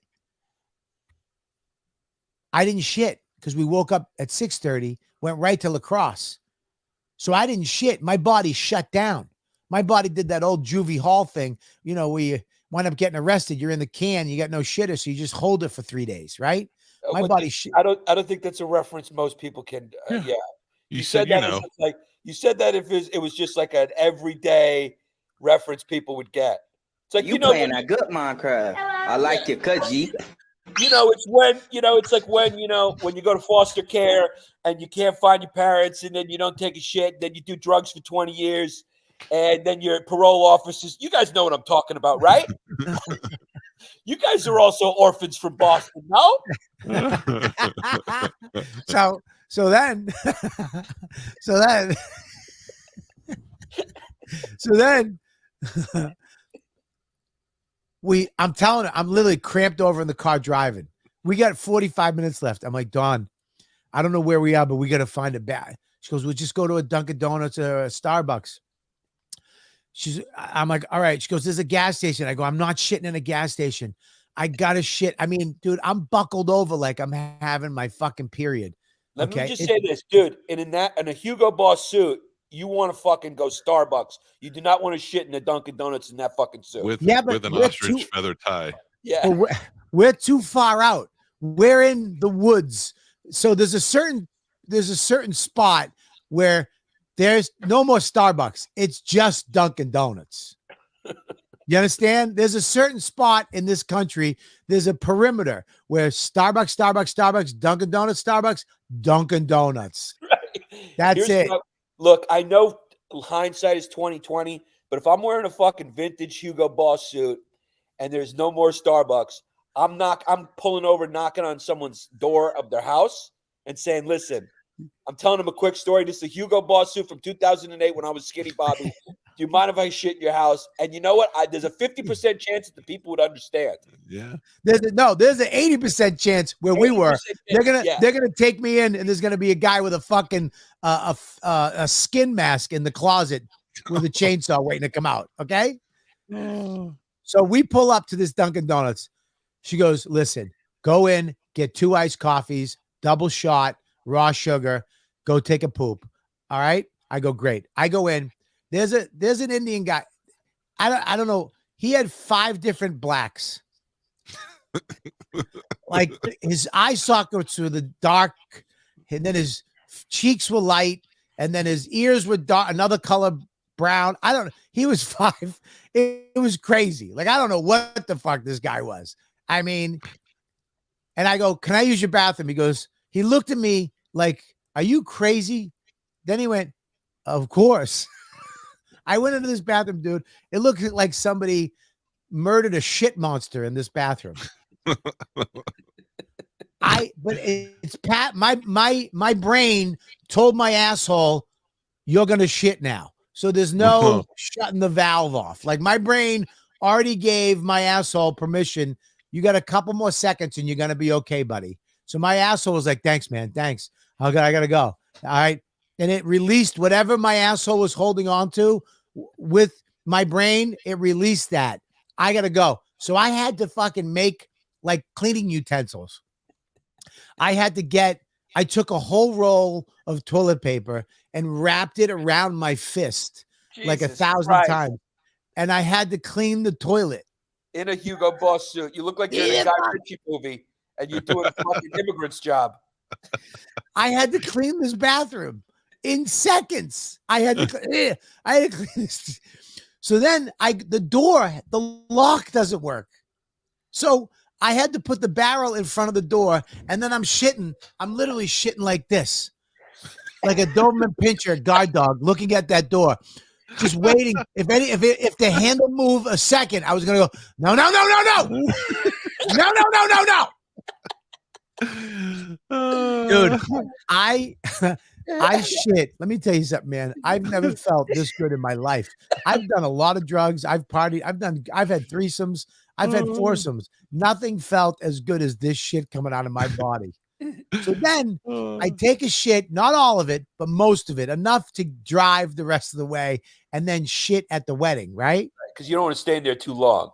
I didn't shit because we woke up at 6:30, went right to lacrosse. So I didn't shit. My body shut down. My body did that old juvie hall thing. You know, we wind up getting arrested. You're in the can, you got no shitter, so you just hold it for 3 days, right? My But body shit. I don't think that's a reference most people can. Yeah. You said, that as like you said that if it was just like an everyday reference people would get. It's like You playing that good Minecraft. I like your cut, G. It's when it's like when when you go to foster care and you can't find your parents, and then you don't take a shit, then you do drugs for 20 years, and then your parole officers. You guys know what I'm talking about, right? You guys are also orphans from Boston, no? So then I'm telling her, I'm literally cramped over in the car driving. We got 45 minutes left. I'm like, Dawn, I don't know where we are, but we got to find it back. She goes, we'll just go to a Dunkin' Donuts or a Starbucks. I'm like, all right. She goes, there's a gas station. I go, I'm not shitting in a gas station. I got to shit. I mean, dude, I'm buckled over like I'm having my fucking period. Let me just say this, dude. In a Hugo Boss suit, you want to fucking go Starbucks. You do not want to shit in a Dunkin' Donuts in that fucking suit. With an ostrich feather tie. Yeah. We're too far out. We're in the woods. So there's a certain spot where there's no more Starbucks. It's just Dunkin' Donuts. You understand? There's a certain spot in this country. There's a perimeter where Starbucks, Dunkin' Donuts, Starbucks, Dunkin' Donuts. Right. That's it. Look, I know hindsight is 20/20, but if I'm wearing a fucking vintage Hugo Boss suit and there's no more Starbucks, I'm pulling over, knocking on someone's door of their house and saying, listen, I'm telling them a quick story. This is a Hugo Boss suit from 2008 when I was Skinny Bobby. Do you mind if I shit in your house? And you know what? There's a 50% chance that the people would understand. Yeah. There's an 80% chance where we were. They're gonna take me in, and there's gonna be a guy with a fucking a skin mask in the closet with a chainsaw waiting to come out. Okay. So we pull up to this Dunkin' Donuts. She goes, listen, go in, get 2 iced coffees, double shot, raw sugar, go take a poop. All right. I go, great. I go in. There's an Indian guy. I don't know. He had 5 different blacks. Like his eye sockets were the dark, and then his cheeks were light, and then his ears were dark, another color brown. I don't know. He was 5. It was crazy. Like, I don't know what the fuck this guy was. I mean, and I go, can I use your bathroom? He looked at me like, are you crazy? Then he went, of course. I went into this bathroom, dude. It looked like somebody murdered a shit monster in this bathroom. But it's Pat. My brain told my asshole, you're gonna shit now. So there's no shutting the valve off. Like, my brain already gave my asshole permission. You got a couple more seconds and you're gonna be okay, buddy. So my asshole was like, thanks, man. Thanks. I gotta go. All right. And it released whatever my asshole was holding on to with my brain. It released that. I got to go. So I had to fucking make like cleaning utensils. I took a whole roll of toilet paper and wrapped it around my fist like 1,000 times. And I had to clean the toilet. In a Hugo Boss suit. You look like you're in a Guy Ritchie movie and you're doing a fucking immigrant's job. I had to clean this bathroom in seconds. I had to clean this. So then the lock doesn't work. So I had to put the barrel in front of the door, and then I'm literally shitting like this, like a Doberman Pinscher guard dog looking at that door, just waiting. If the handle moved a second, I was gonna go, no. Dude, I shit. Let me tell you something, man. I've never felt this good in my life. I've done a lot of drugs. I've partied. I've had threesomes. I've had foursomes. Nothing felt as good as this shit coming out of my body. So then I take a shit, not all of it, but most of it, enough to drive the rest of the way, and then shit at the wedding, right? Because you don't want to stay in there too long.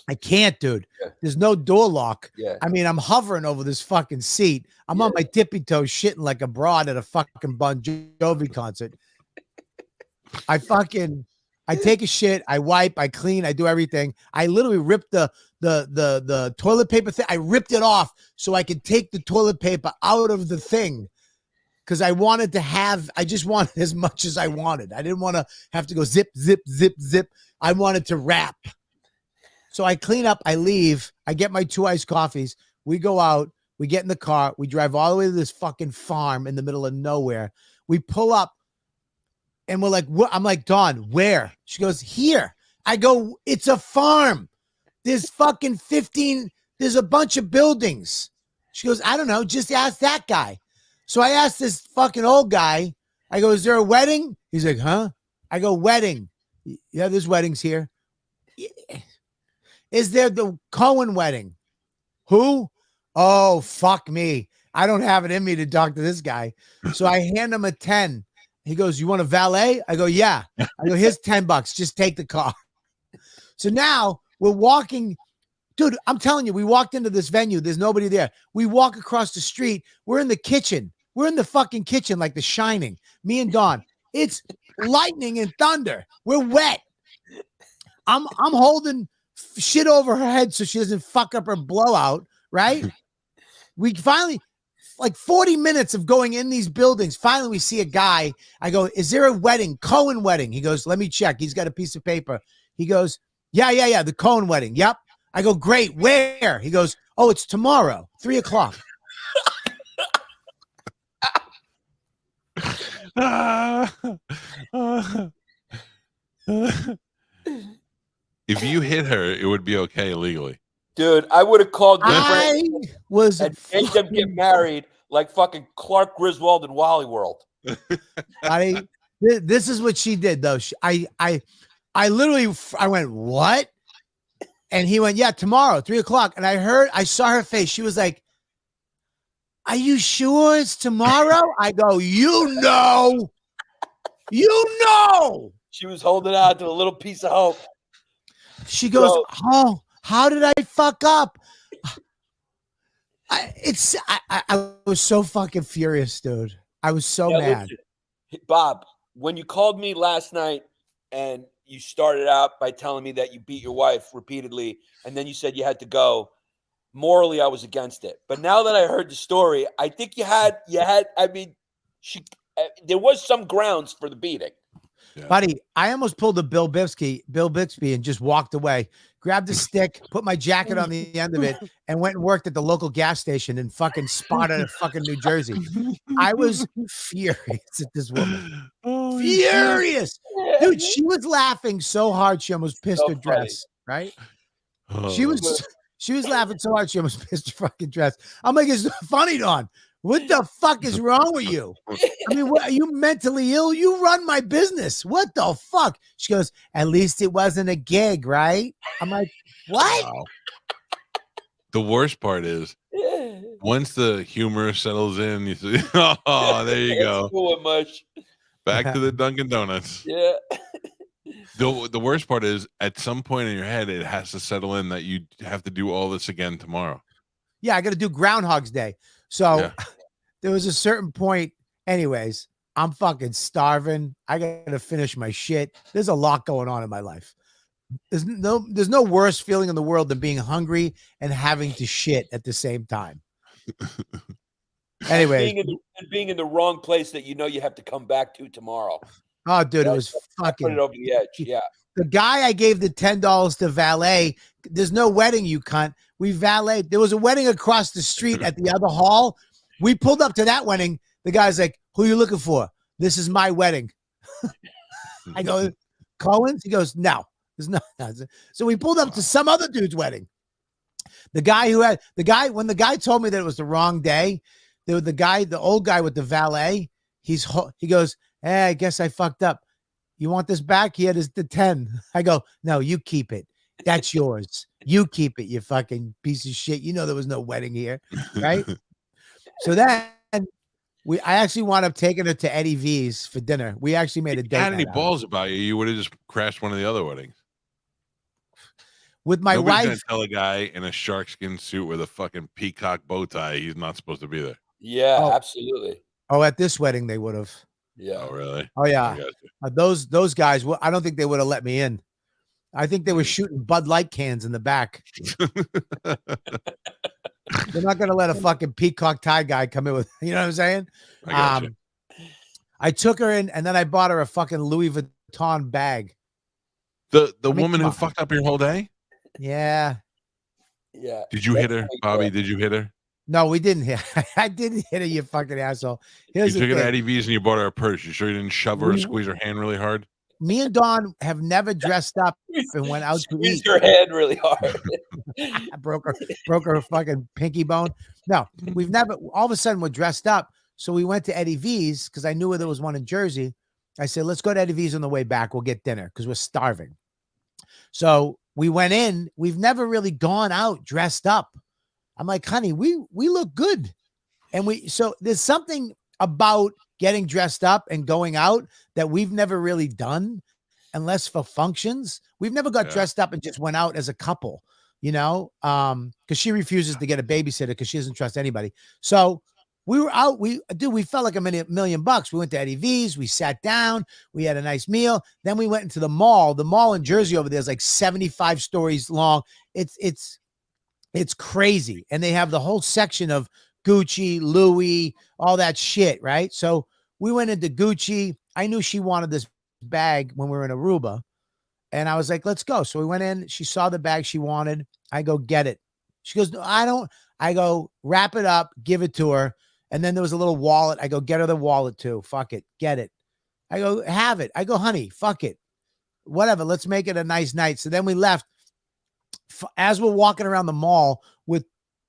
I can't, dude. Yeah. There's no door lock. Yeah. I mean, I'm hovering over this fucking seat. I'm on my tippy toes shitting like a broad at a fucking Bon Jovi concert. I fucking I take a shit, I wipe, I clean, I do everything. I literally ripped the toilet paper thing. I ripped it off so I could take the toilet paper out of the thing. Because I just wanted as much as I wanted. I didn't want to have to go zip, zip, zip, zip. I wanted to wrap. So I clean up, I leave, I get my 2 iced coffees. We go out, we get in the car, we drive all the way to this fucking farm in the middle of nowhere. We pull up and we're like, what? I'm like, Dawn, where? She goes, here. I go, it's a farm. There's fucking 15, there's a bunch of buildings. She goes, I don't know, just ask that guy. So I asked this fucking old guy, I go, is there a wedding? He's like, huh? I go, wedding. Yeah, there's weddings here. Yeah. Is there the Cohen wedding? Who? Oh, fuck me. I don't have it in me to talk to this guy. So I hand him a 10. He goes, you want a valet? I go, yeah. I go, here's $10. Just take the car. So now we're walking. Dude, I'm telling you, we walked into this venue. There's nobody there. We walk across the street. We're in the kitchen. We're in the fucking kitchen like The Shining. Me and Dawn. It's lightning and thunder. We're wet. I'm holding shit over her head so she doesn't fuck up her blowout, right? We finally, like 40 minutes of going in these buildings, finally we see a guy. I go, is there a wedding? Cohen wedding. He goes, let me check. He's got a piece of paper. He goes, yeah, the Cohen wedding. Yep. I go, great. Where? He goes, oh, it's tomorrow, 3:00. If you hit her, it would be okay legally. Dude, I would have called your I friend was and made them get married like fucking Clark Griswold and Wally World. This is what she did though. I literally went, what? And he went, yeah, tomorrow, 3:00. And I saw her face. She was like, are you sure it's tomorrow? I go, you know. She was holding out to a little piece of hope. She goes, oh, how did I fuck up? I was so fucking furious, dude. I was so mad. Listen, Bob, when you called me last night and you started out by telling me that you beat your wife repeatedly, and then you said you had to go, morally, I was against it. But now that I heard the story, I think you had, I mean, there was some grounds for the beating. Yeah. Buddy, I almost pulled a Bill Bixby and just walked away, grabbed a stick, put my jacket on the end of it, and went and worked at the local gas station in fucking Sparta, fucking New Jersey. I was furious at this woman. Oh, furious. Dude, she was laughing so hard she almost pissed her dress, right? Oh. She was laughing so hard she almost pissed her fucking dress. I'm like, it's funny, Dawn. What the fuck is wrong with you? I mean, what, are you mentally ill? You run my business. What the fuck? She goes, at least it wasn't a gig, right? I'm like, what? Wow. The worst part is once the humor settles in, you say, oh, there you go. Much. Back to the Dunkin' Donuts. Yeah. The worst part is at some point in your head, it has to settle in that you have to do all this again tomorrow. Yeah, I got to do Groundhog's Day. So there was a certain point. Anyways, I'm fucking starving. I got to finish my shit. There's a lot going on in my life. There's no worse feeling in the world than being hungry and having to shit at the same time. Anyways, being in the wrong place that you know you have to come back to tomorrow. Oh, dude, it was fucking put it over the edge. Yeah. The guy I gave the $10 to valet. There's no wedding, you cunt. We valet. There was a wedding across the street at the other hall. We pulled up to that wedding. The guy's like, "Who are you looking for? This is my wedding." I go, "Cohen's?" He goes, "No, there's not." So we pulled up to some other dude's wedding. When the guy told me that it was the wrong day, the old guy with the valet. He goes, "Hey, I guess I fucked up. You want this back?" He had the 10. I go, "No, you keep it. That's yours. You keep it, you fucking piece of shit. You know there was no wedding here, right?" So then I actually wound up taking her to Eddie V's for dinner. We actually made a date. If you had any balls about you, you would have just crashed one of the other weddings. With my Nobody's wife. gonna tell a guy in a sharkskin suit with a fucking peacock bow tie he's not supposed to be there. Yeah, absolutely. Oh, at this wedding they would have. Yeah. Oh, really? Oh yeah. I got you. Those guys. Well, I don't think they would have let me in. I think they were shooting Bud Light cans in the back. They're not going to let a fucking peacock tie guy come in with. You know what I'm saying? I got you. I took her in, and then I bought her a fucking Louis Vuitton bag. The I mean, woman come who on. fucked up your whole day? Yeah. Yeah. Did you hit her, Bobby? Did you hit her? No, we didn't hit. I didn't hit her, you fucking asshole. Here's You the took her to thing. Eddie V's and you bought her a purse. You sure you didn't shove her or We- squeeze her hand really hard? Me and Dawn have never dressed up and went out to Squeeze eat. your hand really hard. I broke her fucking pinky bone. No, we've never. All of a sudden, we're dressed up. So we went to Eddie V's because I knew there was one in Jersey. I said, let's go to Eddie V's on the way back. We'll get dinner because we're starving. So we went in. We've never really gone out dressed up. I'm like, honey, we look good. And so there's something about getting dressed up and going out that we've never really done unless for functions. We've never got dressed up and just went out as a couple, you know, because she refuses to get a babysitter because she doesn't trust anybody. So we were out. We felt like $1 million. We went to Eddie V's. We sat down. We had a nice meal. Then we went into the mall. The mall in Jersey over there is like 75 stories long. It's crazy. And they have the whole section of Gucci, Louis, all that shit, right? So we went into Gucci. I knew she wanted this bag when we were in Aruba. And I was like, let's go. So we went in. She saw the bag she wanted. I go, get it. She goes, no, I don't. I go, wrap it up, give it to her. And then there was a little wallet. I go, get her the wallet too. Fuck it. Get it. I go, have it. I go, honey, fuck it. Whatever. Let's make it a nice night. So then we left. As we're walking around the mall with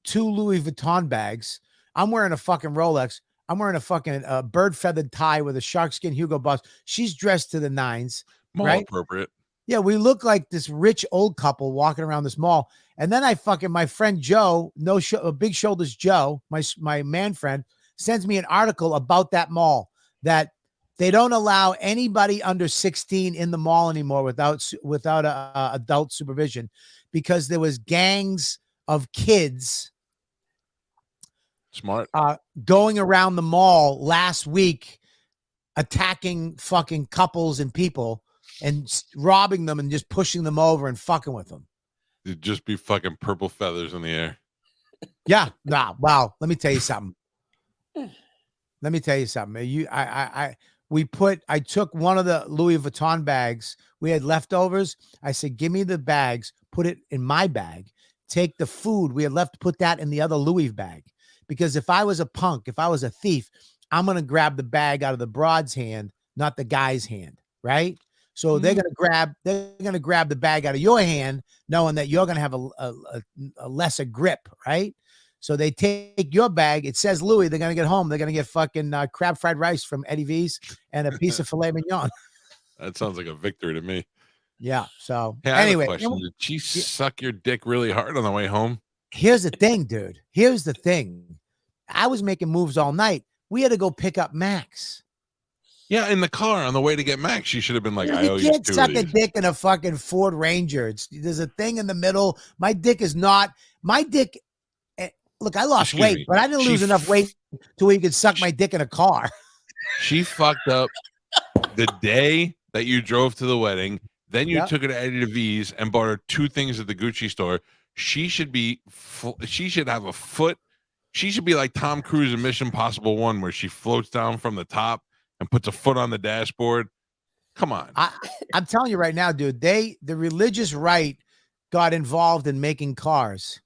2 Louis Vuitton bags, I'm wearing a fucking Rolex. I'm wearing a fucking bird feathered tie with a sharkskin Hugo Boss. She's dressed to the nines. Mall right? appropriate. Yeah, we look like this rich old couple walking around this mall. And then my friend Joe, Big Shoulders Joe, my man friend, sends me an article about that mall that they don't allow anybody under 16 in the mall anymore without adult supervision because there was gangs of kids Smart. going around the mall last week attacking fucking couples and people and robbing them and just pushing them over and fucking with them. It'd just be fucking purple feathers in the air. Yeah. Nah. Wow. Let me tell you something. I took one of the Louis Vuitton bags. We had leftovers. I said, give me the bags, put it in my bag, take the food we had left, put that in the other Louis bag. Because if I was a punk, if I was a thief, I'm going to grab the bag out of the broad's hand, not the guy's hand. Right. So they're going to grab the bag out of your hand, knowing that you're going to have a lesser grip. Right. So they take your bag. It says Louis. They're going to get home. They're going to get fucking crab fried rice from Eddie V's and a piece of filet mignon. That sounds like a victory to me. Yeah. So Hey, I anyway, have a question. Did she suck your dick really hard on the way home? here's the thing, dude. Here's the thing. I was making moves all night. We had to go pick up Max. Yeah, in the car on the way to get Max, she should have been like, I owe You you can't 2 suck of a these. dick in a fucking Ford Ranger. There's a thing in the middle. My dick is not. My dick. Look, I lost Excuse weight, me. but I didn't lose enough weight to where you could suck my dick in a car. She fucked up the day that you drove to the wedding. Then you took her to Eddie V's and bought her 2 things at the Gucci store. She should be. She should have a foot. She should be like Tom Cruise in Mission Impossible 1, where she floats down from the top and puts a foot on the dashboard. Come on. I'm telling you right now, dude. The religious right got involved in making cars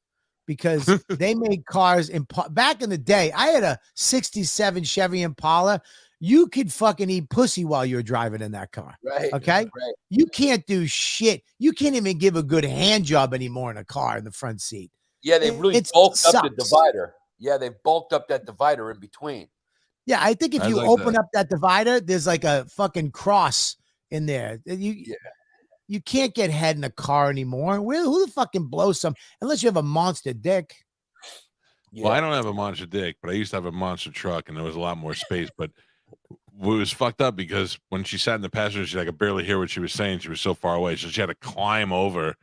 because they made cars back in the day. I had a 67 Chevy Impala. You could fucking eat pussy while you're driving in that car. Right. Okay. Right. You can't do shit. You can't even give a good hand job anymore in a car in the front seat. Yeah, they really bulked up the divider. Yeah, they bulked up that divider in between. Yeah, I think if you open up that divider, there's like a fucking cross in there. You can't get head in a car anymore. Who the fucking blows some unless you have a monster dick? Yeah. Well, I don't have a monster dick, but I used to have a monster truck, and there was a lot more space. But it was fucked up because when she sat in the passenger seat, I could barely hear what she was saying. She was so far away, so she had to climb over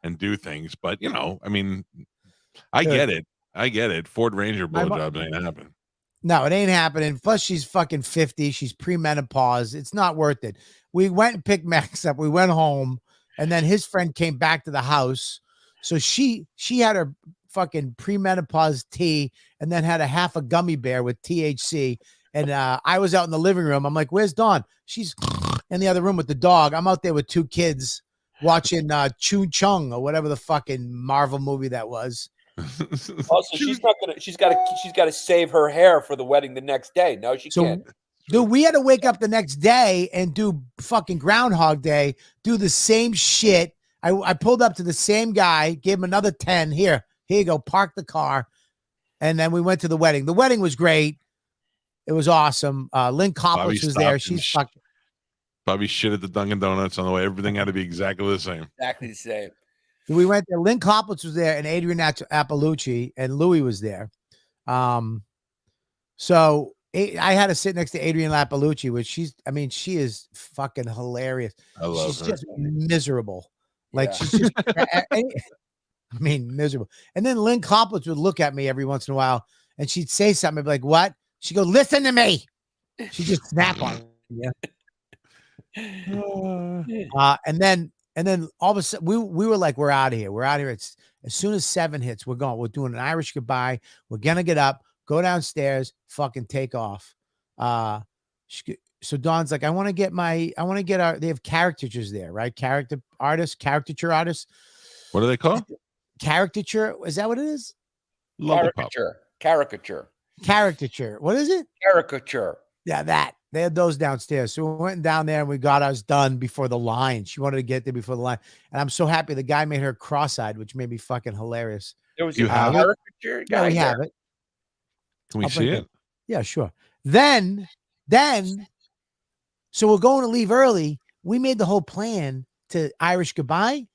and do things. But I mean, I get it. Ford Ranger blowjobs ain't happening. No, it ain't happening. Plus, she's fucking 50. She's premenopause. It's not worth it. We went and picked Max up. We went home, and then his friend came back to the house. So she had her fucking premenopause tea, and then had a half a gummy bear with THC. And I was out in the living room. I'm like, "Where's Dawn?" She's in the other room with the dog. I'm out there with 2 kids watching Chun Chung or whatever the fucking Marvel movie that was. Also, she's got to save her hair for the wedding the next day. No, she can't. Dude, we had to wake up the next day and do fucking Groundhog Day, do the same shit. I pulled up to the same guy, gave him another 10. Here you go, park the car. And then we went to the wedding. The wedding was great. It was awesome. Lynn Coplitz was there. She's fucking. Bobby shit at the Dunkin' Donuts on the way. Everything had to be exactly the same. Exactly the same. We went there. Lynn Coplitz was there, and Adrian Appalucci, and Louis was there. So I had to sit next to Adrian Appalucci, which she is fucking hilarious. I love she's her. Just miserable. Like she's just, miserable. And then Lynn Coplitz would look at me every once in a while, and she'd say something. I'd be like, "What?" She'd go, "Listen to me." She'd just snap on me. And then all of a sudden we were like, we're out of here. We're out of here. It's as soon as 7 hits, we're going. We're doing an Irish goodbye. We're gonna get up, go downstairs, fucking take off. So Dawn's like, I want to get our. They have caricatures there, right? Caricature artists. What are they called? Caricature. Is that what it is? Caricature. What is it? Caricature. Yeah, that. They had those downstairs. So we went down there and we got ours done before the line. She wanted to get there before the line. And I'm so happy the guy made her cross-eyed, which made me fucking hilarious. There was a caricature guy. Yeah, we have it. Can we see it? Yeah, sure. Then, so we're going to leave early. We made the whole plan to Irish goodbye.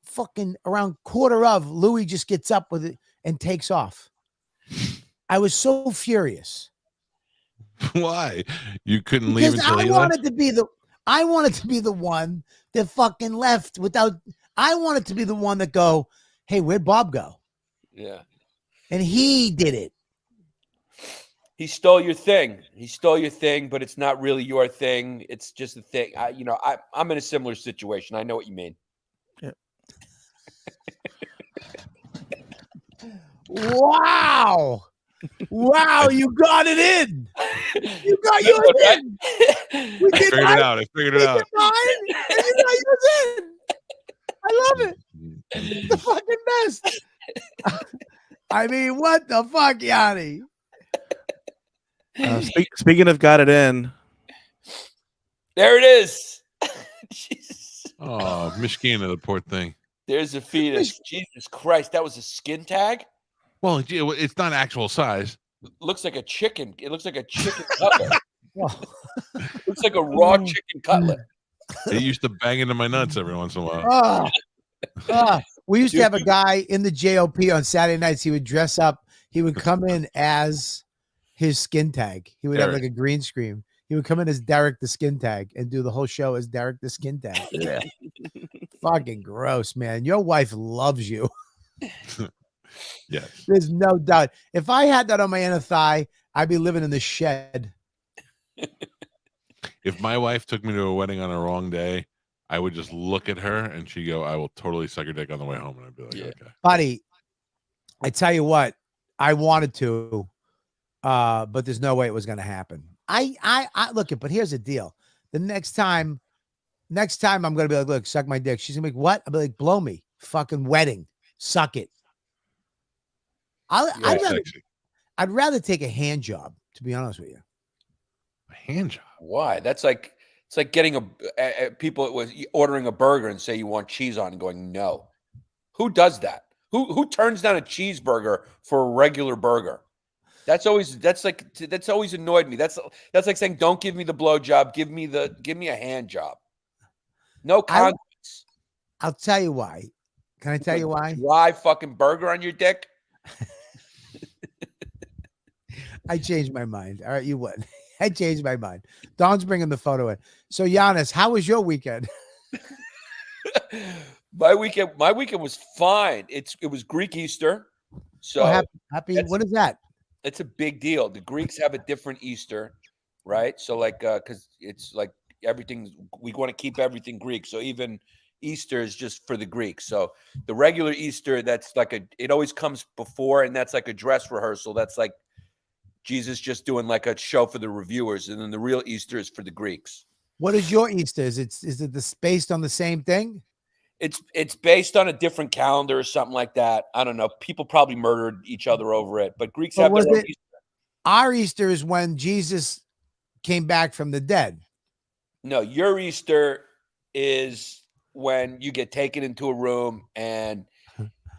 Fucking around 1:15, Louis just gets up with it and takes off. I was so furious. Why? You couldn't leave until he left? I wanted to be the one that fucking left without. I wanted to be the one that go, "Hey, where'd Bob go?" Yeah. And he did it. He stole your thing. But it's not really your thing. It's just a thing. I'm in a similar situation. I know what you mean. Yeah. Wow. Wow, you got it in. You got yours in. I figured it out. And you got yours in. I love it. It's the fucking best. I mean, what the fuck, Yanni? Speaking of got it in. There it is. Jesus. Oh, Mishkina, the poor thing. There's a fetus. Jesus Christ, that was a skin tag? Well, it's not actual size. It looks like a chicken. It looks like a chicken cutlet. Looks like a raw chicken cutlet. It used to bang into my nuts every once in a while. We used to have a guy in the JOP on Saturday nights. He would dress up. He would come in as his skin tag. He would have like a green screen. He would come in as Derek the skin tag and do the whole show as Derek the skin tag. Yeah. Fucking gross, man. Your wife loves you. Yes. There's no doubt. If I had that on my inner thigh, I'd be living in the shed. If my wife took me to a wedding on a wrong day, I would just look at her and she'd go, "I will totally suck your dick on the way home." And I'd be like, "Okay." Buddy, I tell you what, I wanted to, but there's no way it was going to happen. I look it, but here's the deal. The next time I'm going to be like, "Look, suck my dick." She's going to be like, "What?" I'll be like, "Blow me. Fucking wedding. Suck it." I'd rather take a hand job, to be honest with you. A hand job? Why? It's like getting people was ordering a burger and say you want cheese on and going no. Who does that? Who turns down a cheeseburger for a regular burger? That's always annoyed me. That's like saying don't give me the blowjob, give me a hand job. No consequence. I'll tell you why. Can I tell you why? Why fucking burger on your dick? I changed my mind. All right, you would. I changed my mind. Dawn's bringing the photo in. So, Yannis, how was your weekend? My weekend was fine. It was Greek Easter. So happy. What is that? It's a big deal. The Greeks have a different Easter, right? So like, because it's like everything, we want to keep everything Greek. So even Easter is just for the Greeks. So the regular Easter, that's like it always comes before, and that's like a dress rehearsal. That's like Jesus just doing like a show for the reviewers, and then the real Easter is for the Greeks. What is your Easter? Is it based on the same thing? It's based on a different calendar or something like that. I don't know. People probably murdered each other over it, but Greeks have their own Easter. Our Easter is when Jesus came back from the dead. No, your Easter is when you get taken into a room and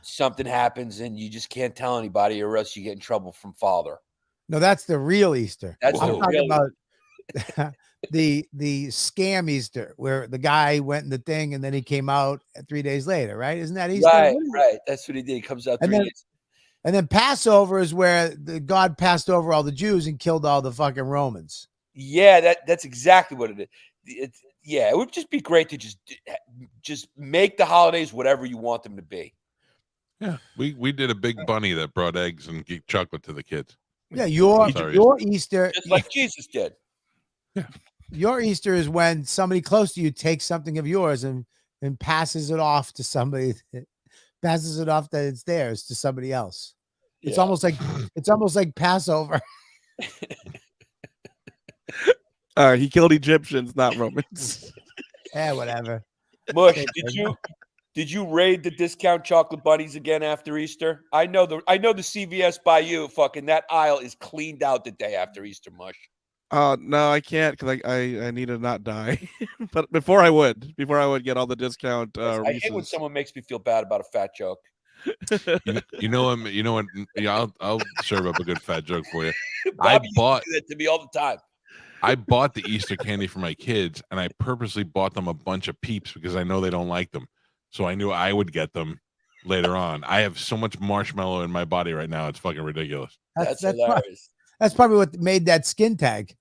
something happens and you just can't tell anybody, or else you get in trouble from Father. No, that's the real Easter. That's I'm talking about the scam Easter, where the guy went in the thing and then he came out 3 days later, right? Isn't that Easter? Right. That's what he did. He comes out 3 days. And then Passover is where God passed over all the Jews and killed all the fucking Romans. Yeah, that's exactly what it is. It would just be great to just make the holidays whatever you want them to be. Yeah, we did a big bunny that brought eggs and chocolate to the kids. Yeah, your Easter, just like Jesus did. Yeah, your Easter is when somebody close to you takes something of yours and passes it off to somebody. Passes it off that it's theirs to somebody else. It's almost like Passover. He killed Egyptians, not Romans. Whatever. Mush, did you raid the discount chocolate bunnies again after Easter? I know the CVS by you, fucking that aisle is cleaned out the day after Easter, Mush. No, I can't because I need to not die. But before I would get all the discount. I hate when someone makes me feel bad about a fat joke. You know what? Yeah, I'll serve up a good fat joke for you. Bobby used to do that to me all the time. I bought the Easter candy for my kids, and I purposely bought them a bunch of Peeps because I know they don't like them. So I knew I would get them later on. I have so much marshmallow in my body right now; it's fucking ridiculous. That's hilarious. That's probably what made that skin tag.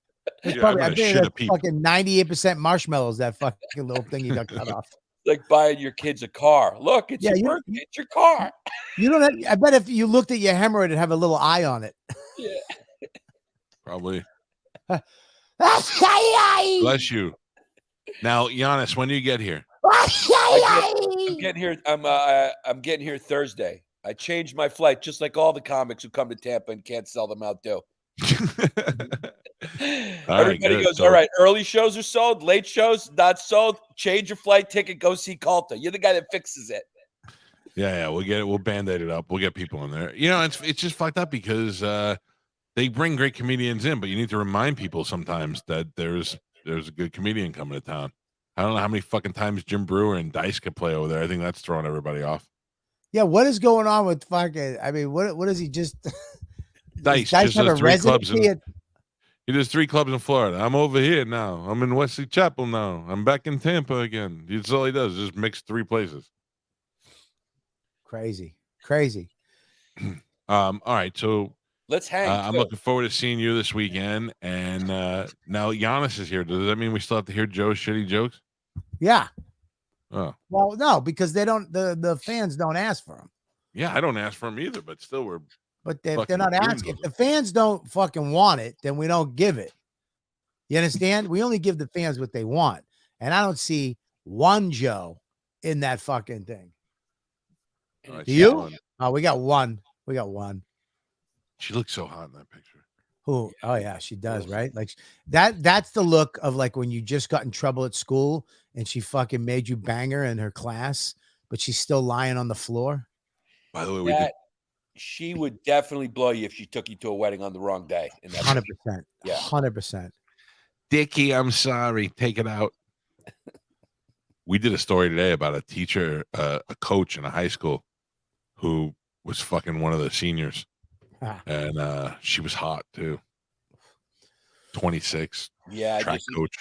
It's Yeah, probably, I'm I gonna bet shit a that's peep. fucking 98% marshmallows. That fucking little thing you got cut off. Like buying your kids a car. Look, it's your birthday. It's your car. You don't have, I bet if you looked at your hemorrhoid, it'd have a little eye on it. Yeah. Probably. Bless you. Now, Yannis, when do you get here? I'm getting here. I'm getting here Thursday. I changed my flight, just like all the comics who come to Tampa and can't sell them out do. Everybody goes, all right, early shows are sold, late shows not sold. Change your flight ticket, go see Calta. You're the guy that fixes it. Yeah, we'll get it. We'll band-aid it up. We'll get people in there. You know, it's just fucked up because they bring great comedians in, but you need to remind people sometimes that there's a good comedian coming to town. I don't know how many fucking times Jim Brewer and Dice could play over there. I think that's throwing everybody off. Yeah, what is going on with fucking? I mean, what is he just? Dice just have have a 3 clubs residency he does 3 clubs in Florida. I'm over here now. I'm in Wesley Chapel now. I'm back in Tampa again. That's all he does, just mix 3 places. Crazy. All right, so let's hang. I'm looking forward to seeing you this weekend. And now Yannis is here. Does that mean we still have to hear Joe's shitty jokes? Yeah. Oh. Well, no, because they don't. The fans don't ask for them. Yeah, I don't ask for them either, but still we're. But if they're not asking, if the fans don't fucking want it, then we don't give it. You understand? We only give the fans what they want. And I don't see one Joe in that fucking thing. Do you? Oh, we got one. She looks so hot in that picture. Who? Oh, yeah, she does, right? Like that's the look of like when you just got in trouble at school and she fucking made you bang her in her class, but she's still lying on the floor. By the way, she would definitely blow you if she took you to a wedding on the wrong day. 100%. Yeah. 100%. Dickie, I'm sorry. Take it out. We did a story today about a teacher, a coach in a high school who was fucking one of the seniors. And she was hot too. 26. Yeah. Track coach.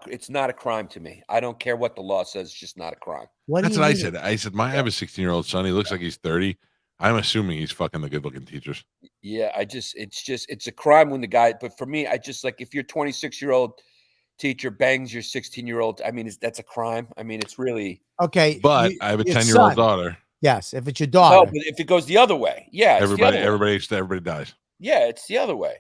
It's not a crime to me. I don't care what the law says. It's just not a crime. That's what I said. I said, I have a 16-year-old son. He looks like he's 30. I'm assuming he's fucking the good-looking teachers. Yeah, it's a crime when the guy. But for me, I just like if your 26-year-old teacher bangs your 16-year-old. I mean, that's a crime. I mean, it's really okay. But I have a 10-year-old daughter. Yes, if it's your daughter. No, but if it goes the other way, yeah, everybody dies. Yeah, it's the other way.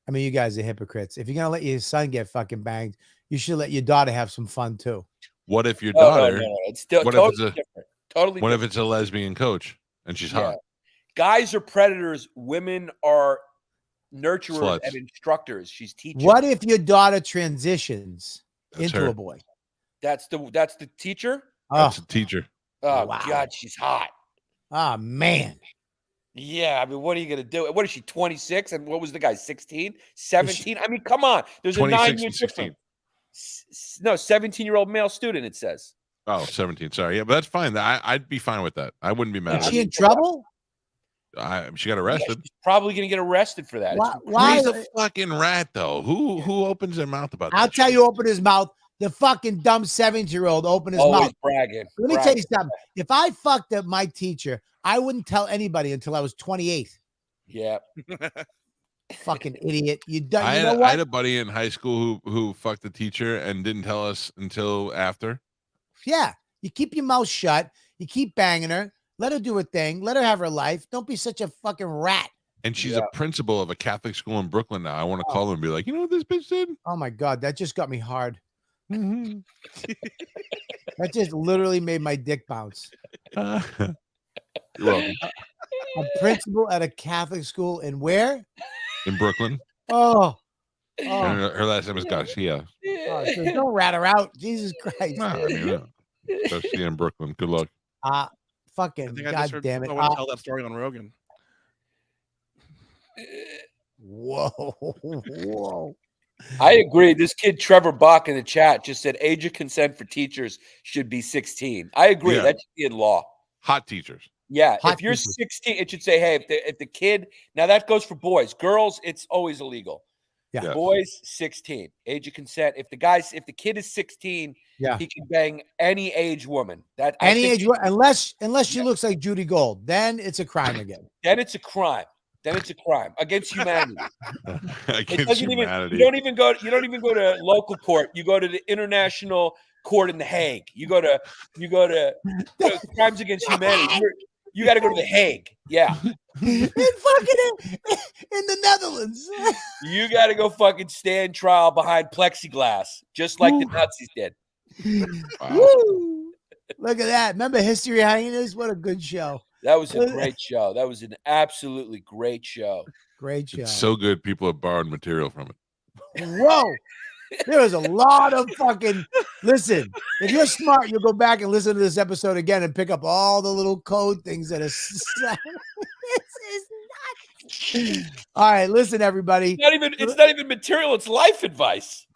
I mean, you guys are hypocrites. If you're gonna let your son get fucking banged, you should let your daughter have some fun too. What if your No, daughter? It's still What totally if it's a? different. Totally What different. if it's a lesbian coach and she's hot? Guys are predators. Women are nurturers Sluts. and instructors. She's teaching. What if your daughter transitions into her. a boy? That's the teacher? That's Oh, a teacher. Oh Wow. God, she's hot. oh man. Yeah, I mean, what are you gonna do? What is she, 26? And what was the guy, 16, 17? I mean, come on. There's a 26 9-year and 16. difference. No, 17-year-old male student, it says. Oh, 17. Sorry. Yeah, but that's fine. I'd be fine with that. I wouldn't be mad Is at she it. in trouble? She got Yeah, arrested. she's probably gonna get arrested for that. Why? He's a fucking rat, though. Who opens their mouth about that? I'll tell shit? you, open his mouth. The fucking dumb 17-year-old open his Always mouth. bragging. Let me tell you something. If I fucked up my teacher, I wouldn't tell anybody until I was 28. Yeah. Fucking idiot. You done. I You had, know I what? had a buddy in high school who fucked the teacher and didn't tell us until after. Yeah. You keep your mouth shut. You keep banging her. Let her do her thing. Let her have her life. Don't be such a fucking rat. And she's a principal of a Catholic school in Brooklyn now. I want to call her and be like, you know what this bitch did? Oh my God. That just got me hard. That just literally made my dick bounce. You're welcome. A principal at a Catholic school in where? In Brooklyn. Oh. And her last name is Garcia. Oh, so don't rat her out. Jesus Christ. Nah, I mean, Garcia in Brooklyn. Good luck. Fucking I think I God just heard damn it. someone tell that story on Rogan. Whoa. Whoa. I agree. This kid Trevor Bach in the chat just said age of consent for teachers should be 16. I agree. Yeah. That should be in law. Hot teachers. Yeah. Hot if you're teachers. 16, it should say, hey, if the kid, now that goes for boys. Girls, it's always illegal. Yeah. Yeah. Boys, 16. Age of consent. If the kid is 16, Yeah. he can bang any age woman. That I Any think age, unless she looks like Judy Gold, then it's a crime again. then it's a crime. Then it's a crime against humanity. Against humanity. You don't even go to local court. You go to the international court in The Hague. You go to crimes against humanity. You got to go to The Hague. Yeah. in the Netherlands. You got to go fucking stand trial behind plexiglass, just like the Nazis did. Wow. Woo. Look at that. Remember History of Hyenas? What a good show. That was a great show. That was an absolutely great show. Great show. It's so good. People have borrowed material from it. Whoa. There was a lot of fucking. Listen, if you're smart, you'll go back and listen to this episode again and pick up all the little code things that are. This is nuts. All right, listen, everybody. It's not even material. It's life advice.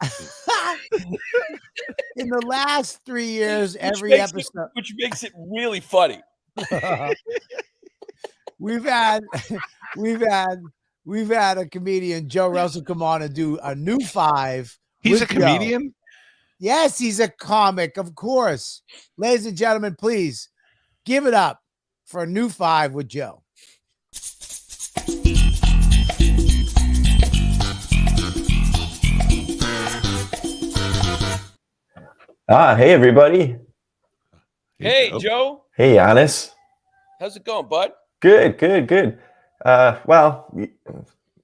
In the last 3 years, Which makes it really funny. we've had a comedian, Joe Russell, come on and do a new 5. He's a with Joe. comedian? Yes, he's a comic, of course. Ladies and gentlemen, please give it up for a new 5 with Joe. Hey everybody. Hey, Joe. Hey, Yannis. How's it going, bud? Good.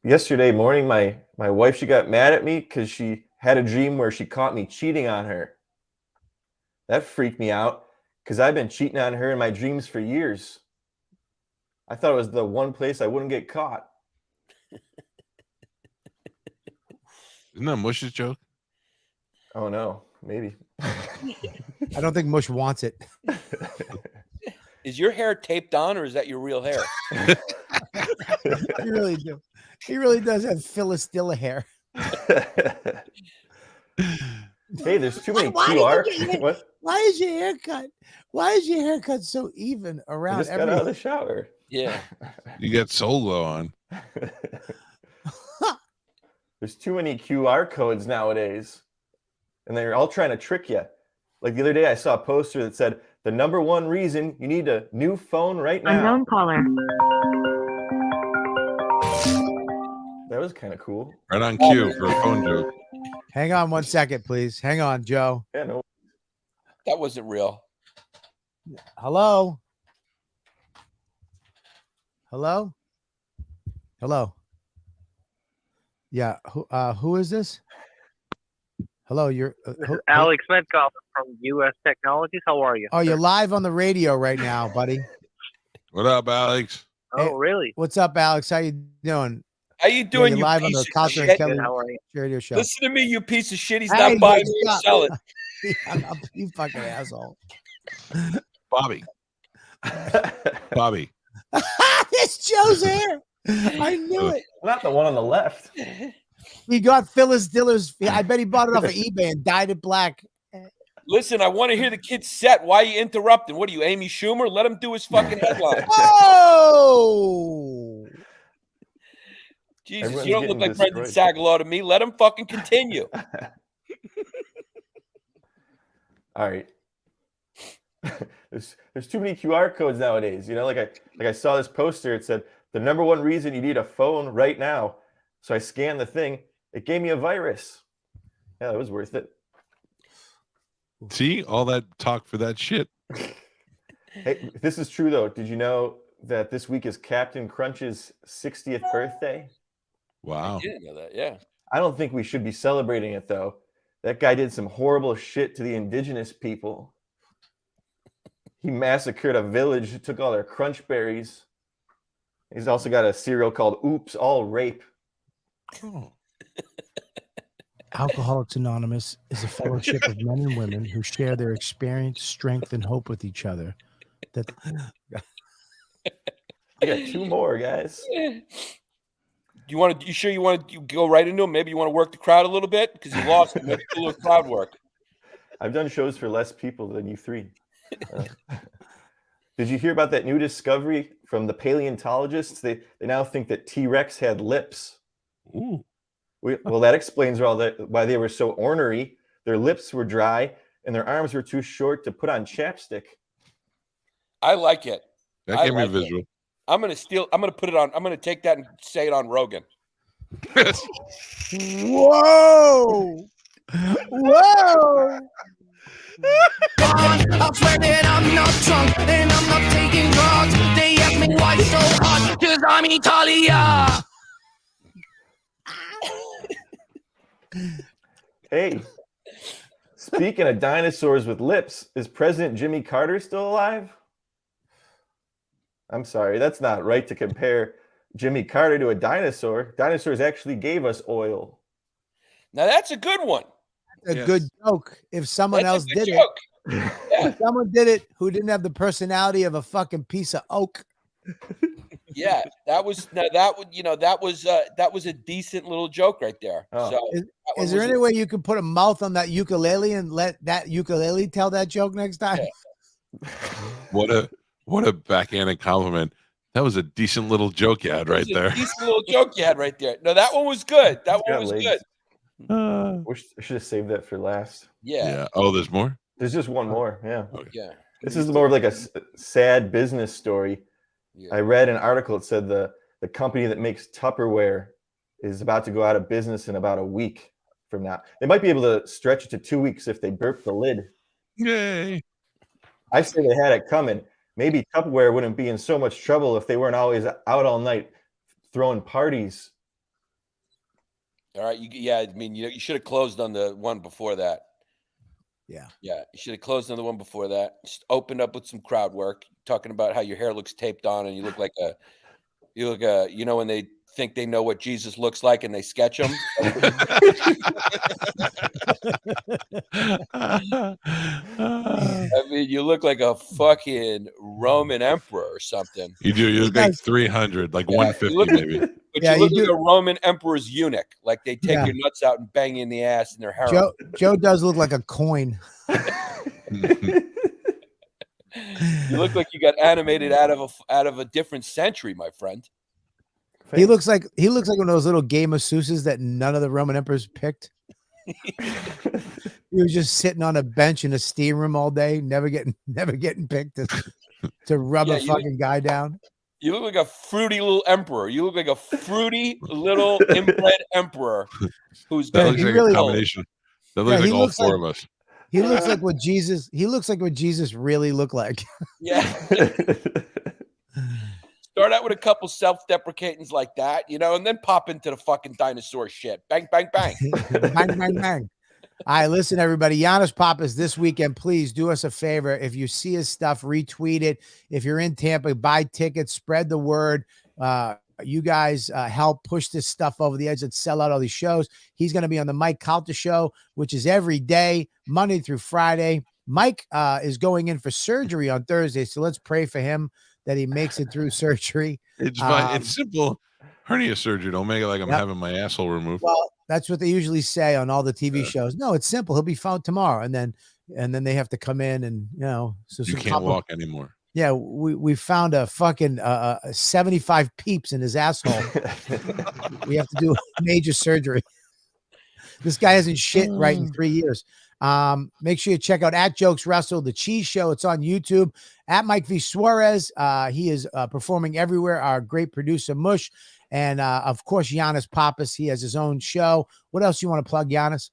Yesterday morning, my wife, she got mad at me because she had a dream where she caught me cheating on her. That freaked me out because I've been cheating on her in my dreams for years. I thought it was the one place I wouldn't get caught. Isn't that Mush's joke? Oh no, maybe. I don't think Mush wants it. Is your hair taped on, or is that your real hair? He really do. He really does have Phyllis Diller hair. Hey, there's too many Why QR. What? Why is your haircut? Why is your haircut so even I around just got out of the shower. Yeah. You got Soul Glow on. There's too many QR codes nowadays, and they're all trying to trick you. Like the other day, I saw a poster that said, "The #1 reason you need a new phone right now." Unknown caller. That was kind of cool. Right on cue for a phone joke. Hang on 1 second, please. Hang on, Joe. Yeah, no. That wasn't real. Hello? Hello? Hello. Yeah. Who is this? Hello. You're Alex Metcalf from U.S. Technologies. How are you? Oh, you're live on the radio right now, buddy. What up, Alex? Oh, really? What's up, Alex? How you doing? How you doing, you're you live on piece the of Calta and shit? Kelly How are you? radio show. Listen to me, you piece of shit. He's Hey, not buying you it and stop. sell it. You fucking asshole. Bobby. Bobby. It's Joe's hair. I knew it. Not the one on the left. He got Phyllis Diller's. I bet he bought it off of eBay and dyed it black. Listen, I want to hear the kid set. Why are you interrupting? What are you, Amy Schumer? Let him do his fucking headline. Oh! Jesus, Everyone's you don't look getting like Brendan destroyed. Sagalow to me. Let him fucking continue. All right. There's too many QR codes nowadays. You know, like I saw this poster. It said the #1 reason you need a phone right now. So I scanned the thing. It gave me a virus. Yeah, that was worth it. See all that talk for that shit. Hey, this is true though. Did you know that this week is Captain Crunch's 60th birthday? Wow. I didn't know that. Yeah. I don't think we should be celebrating it though. That guy did some horrible shit to the indigenous people. He massacred a village, took all their crunch berries. He's also got a cereal called Oops All Rape. Oh. Alcoholics Anonymous is a fellowship of men and women who share their experience, strength, and hope with each other. That I got 2 more, guys. You sure you want to go right into them? Maybe you want to work the crowd a little bit because you lost him. Let's do a little crowd work. I've done shows for less people than you 3. Did you hear about that new discovery from the paleontologists? They now think that T-Rex had lips. Ooh. Well, that explains why they were so ornery. Their lips were dry and their arms were too short to put on chapstick. I like it. That gave me a visual. I'm gonna put it on. I'm gonna take that and say it on Rogan. Whoa! Whoa! I swear that I'm not drunk and I'm not taking drugs. They ask me why so hot, cause I'm Italia. Hey, speaking of dinosaurs with lips, is President Jimmy Carter still alive? I'm sorry, that's not right to compare Jimmy Carter to a dinosaur. Dinosaurs actually gave us oil. Now that's a good one. A good joke. If someone else did it, if someone did it who didn't have the personality of a fucking piece of oak. Yeah, that was a decent little joke right there. Oh. So Is there any way you can put a mouth on that ukulele and let that ukulele tell that joke next time? Yeah. What a backhanded compliment. That was a decent little joke you had right there. Decent little joke you had right there. No, that one was good. That one was good. Wish I should have saved that for last. Yeah. Oh, there's more? There's just one more. Yeah. Okay. Yeah. This is more of like a sad business story. Yeah. I read an article that said the company that makes Tupperware is about to go out of business in about a week from now. They might be able to stretch it to 2 weeks if they burp the lid. Yay. I say they had it coming. Maybe Tupperware wouldn't be in so much trouble if they weren't always out all night throwing parties. All right. I mean, you should have closed on the one before that. Yeah. Yeah. You should have closed on the one before that. Just opened up with some crowd work, talking about how your hair looks taped on and you look like when they think they know what Jesus looks like and they sketch him. I mean, you look like a fucking Roman emperor or something. You do. You look like 300, like 150 maybe. But you look like a Roman emperor's eunuch. Like they take your nuts out and bang you in the ass in their harem. Joe does look like a coin. You look like you got animated out of a different century, my friend. He looks like one of those little Game Masseuses that none of the Roman emperors picked. He was just sitting on a bench in a steam room all day, never getting picked to rub a fucking guy down. You look like a fruity little emperor. You look like a fruity little inbred emperor who's that looks like a combination. That looks like all four of us. He looks like what Jesus. He looks like what Jesus really looked like. Yeah. Start out with a couple self-deprecatings like that, you know, and then pop into the fucking dinosaur shit. Bang, bang, bang. Bang, bang, bang. All right, listen, everybody. Yannis Pappas this weekend. Please do us a favor. If you see his stuff, retweet it. If you're in Tampa, buy tickets, spread the word. You guys help push this stuff over the edge and sell out all these shows. He's going to be on the Mike Calta show, which is every day, Monday through Friday. Mike is going in for surgery on Thursday, so let's pray for him that he makes it through surgery. It's fine. It's simple. Hernia surgery. Don't make it like I'm having my asshole removed. Well, that's what they usually say on all the TV shows. No, it's simple. He'll be found tomorrow, and then they have to come in and so you can't walk anymore. Yeah, we found a fucking 75 peeps in his asshole. We have to do major surgery. This guy hasn't shit right in 3 years. Make sure you check out at Jokes Russell, the Cheese Show. It's on YouTube. At Mike V. Suarez. He is performing everywhere. Our great producer, Mush. And of course, Yannis Pappas. He has his own show. What else you want to plug, Yannis?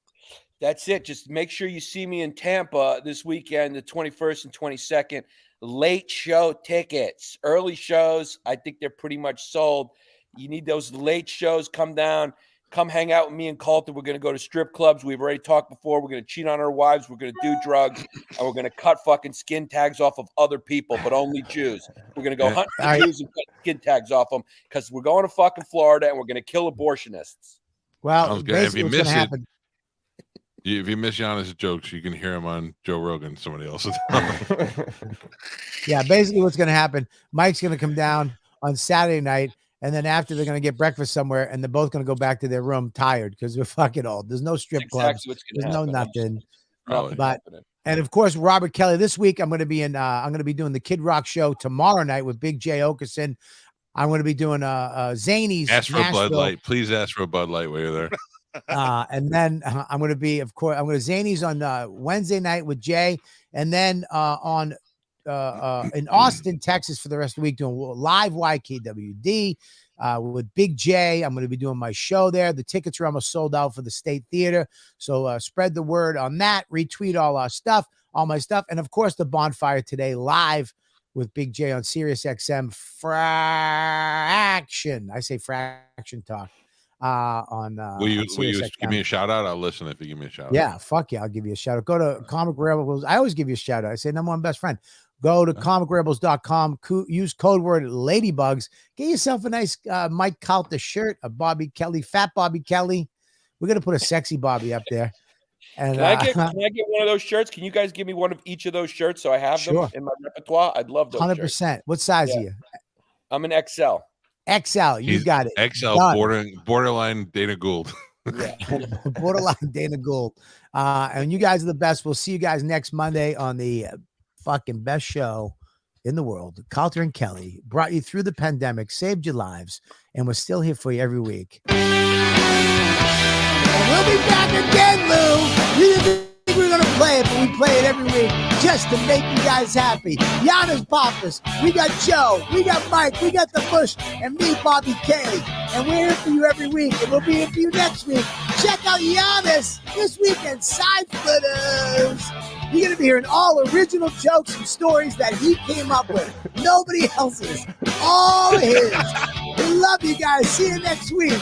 That's it. Just make sure you see me in Tampa this weekend, the 21st and 22nd. Late show tickets, early shows. I think they're pretty much sold. You need those late shows. Come down, come hang out with me and Calta. We're going to go to strip clubs. We've already talked before. We're going to cheat on our wives. We're going to do drugs, and we're going to cut fucking skin tags off of other people, but only Jews. We're going to go hunt for Jews and cut skin tags off them because we're going to fucking Florida and we're going to kill abortionists. Well, if you miss it, if you miss Giannis' jokes, you can hear him on Joe Rogan, somebody else's. Yeah, basically what's going to happen, Mike's going to come down on Saturday night, and then after they're going to get breakfast somewhere, and they're both going to go back to their room tired because we're fucking old. There's no strip clubs. There's no nothing. And of course, Robert Kelly. This week, I'm going to be doing the Kid Rock show tomorrow night with Big J Okerson. I'm going to be doing Zany's. Ask for a Bud Light. Please ask for a Bud Light while you're there. And then I'm going to be, of course, I'm going to Zany's on Wednesday night with Jay, and then on in Austin, Texas for the rest of the week doing live YKWd with Big J. I'm going to be doing my show there. The tickets are almost sold out for the State Theater, so spread the word on that. Retweet all our stuff, all my stuff, and of course the bonfire today live with Big J on Sirius XM Fraction. I say Fraction Talk. Will you give me a shout out? I'll listen if you give me a shout out. Yeah, fuck yeah, I'll give you a shout out. Go to Comic Rebels. I always give you a shout out. I say number one best friend. Go to comicrebels.com. Use code word Ladybugs. Get yourself a nice Mike Calta shirt, a Bobby Kelly, fat Bobby Kelly. We're gonna put a sexy Bobby up there. And can I get one of those shirts? Can you guys give me one of each of those shirts so I have them in my repertoire? I'd love those. 100%. What size are you? I'm an XL. XL, you got it. XL, borderline Dana Gould. Yeah, borderline Dana Gould. And you guys are the best. We'll see you guys next Monday on the fucking best show in the world. Calta and Kelly brought you through the pandemic, saved your lives, and we're still here for you every week. And we'll be back again, Lou. We didn't think we were going to play it, but we play it every week just to make you guys happy. Yannis Pappas, we got Joe, we got Mike, we got the Bush, and me, Bobby K. And we're here for you every week, and we'll be here for you next week. Check out Yannis this weekend, Side Splitters. You're going to be hearing all original jokes and stories that he came up with. Nobody else's. All his. We love you guys. See you next week.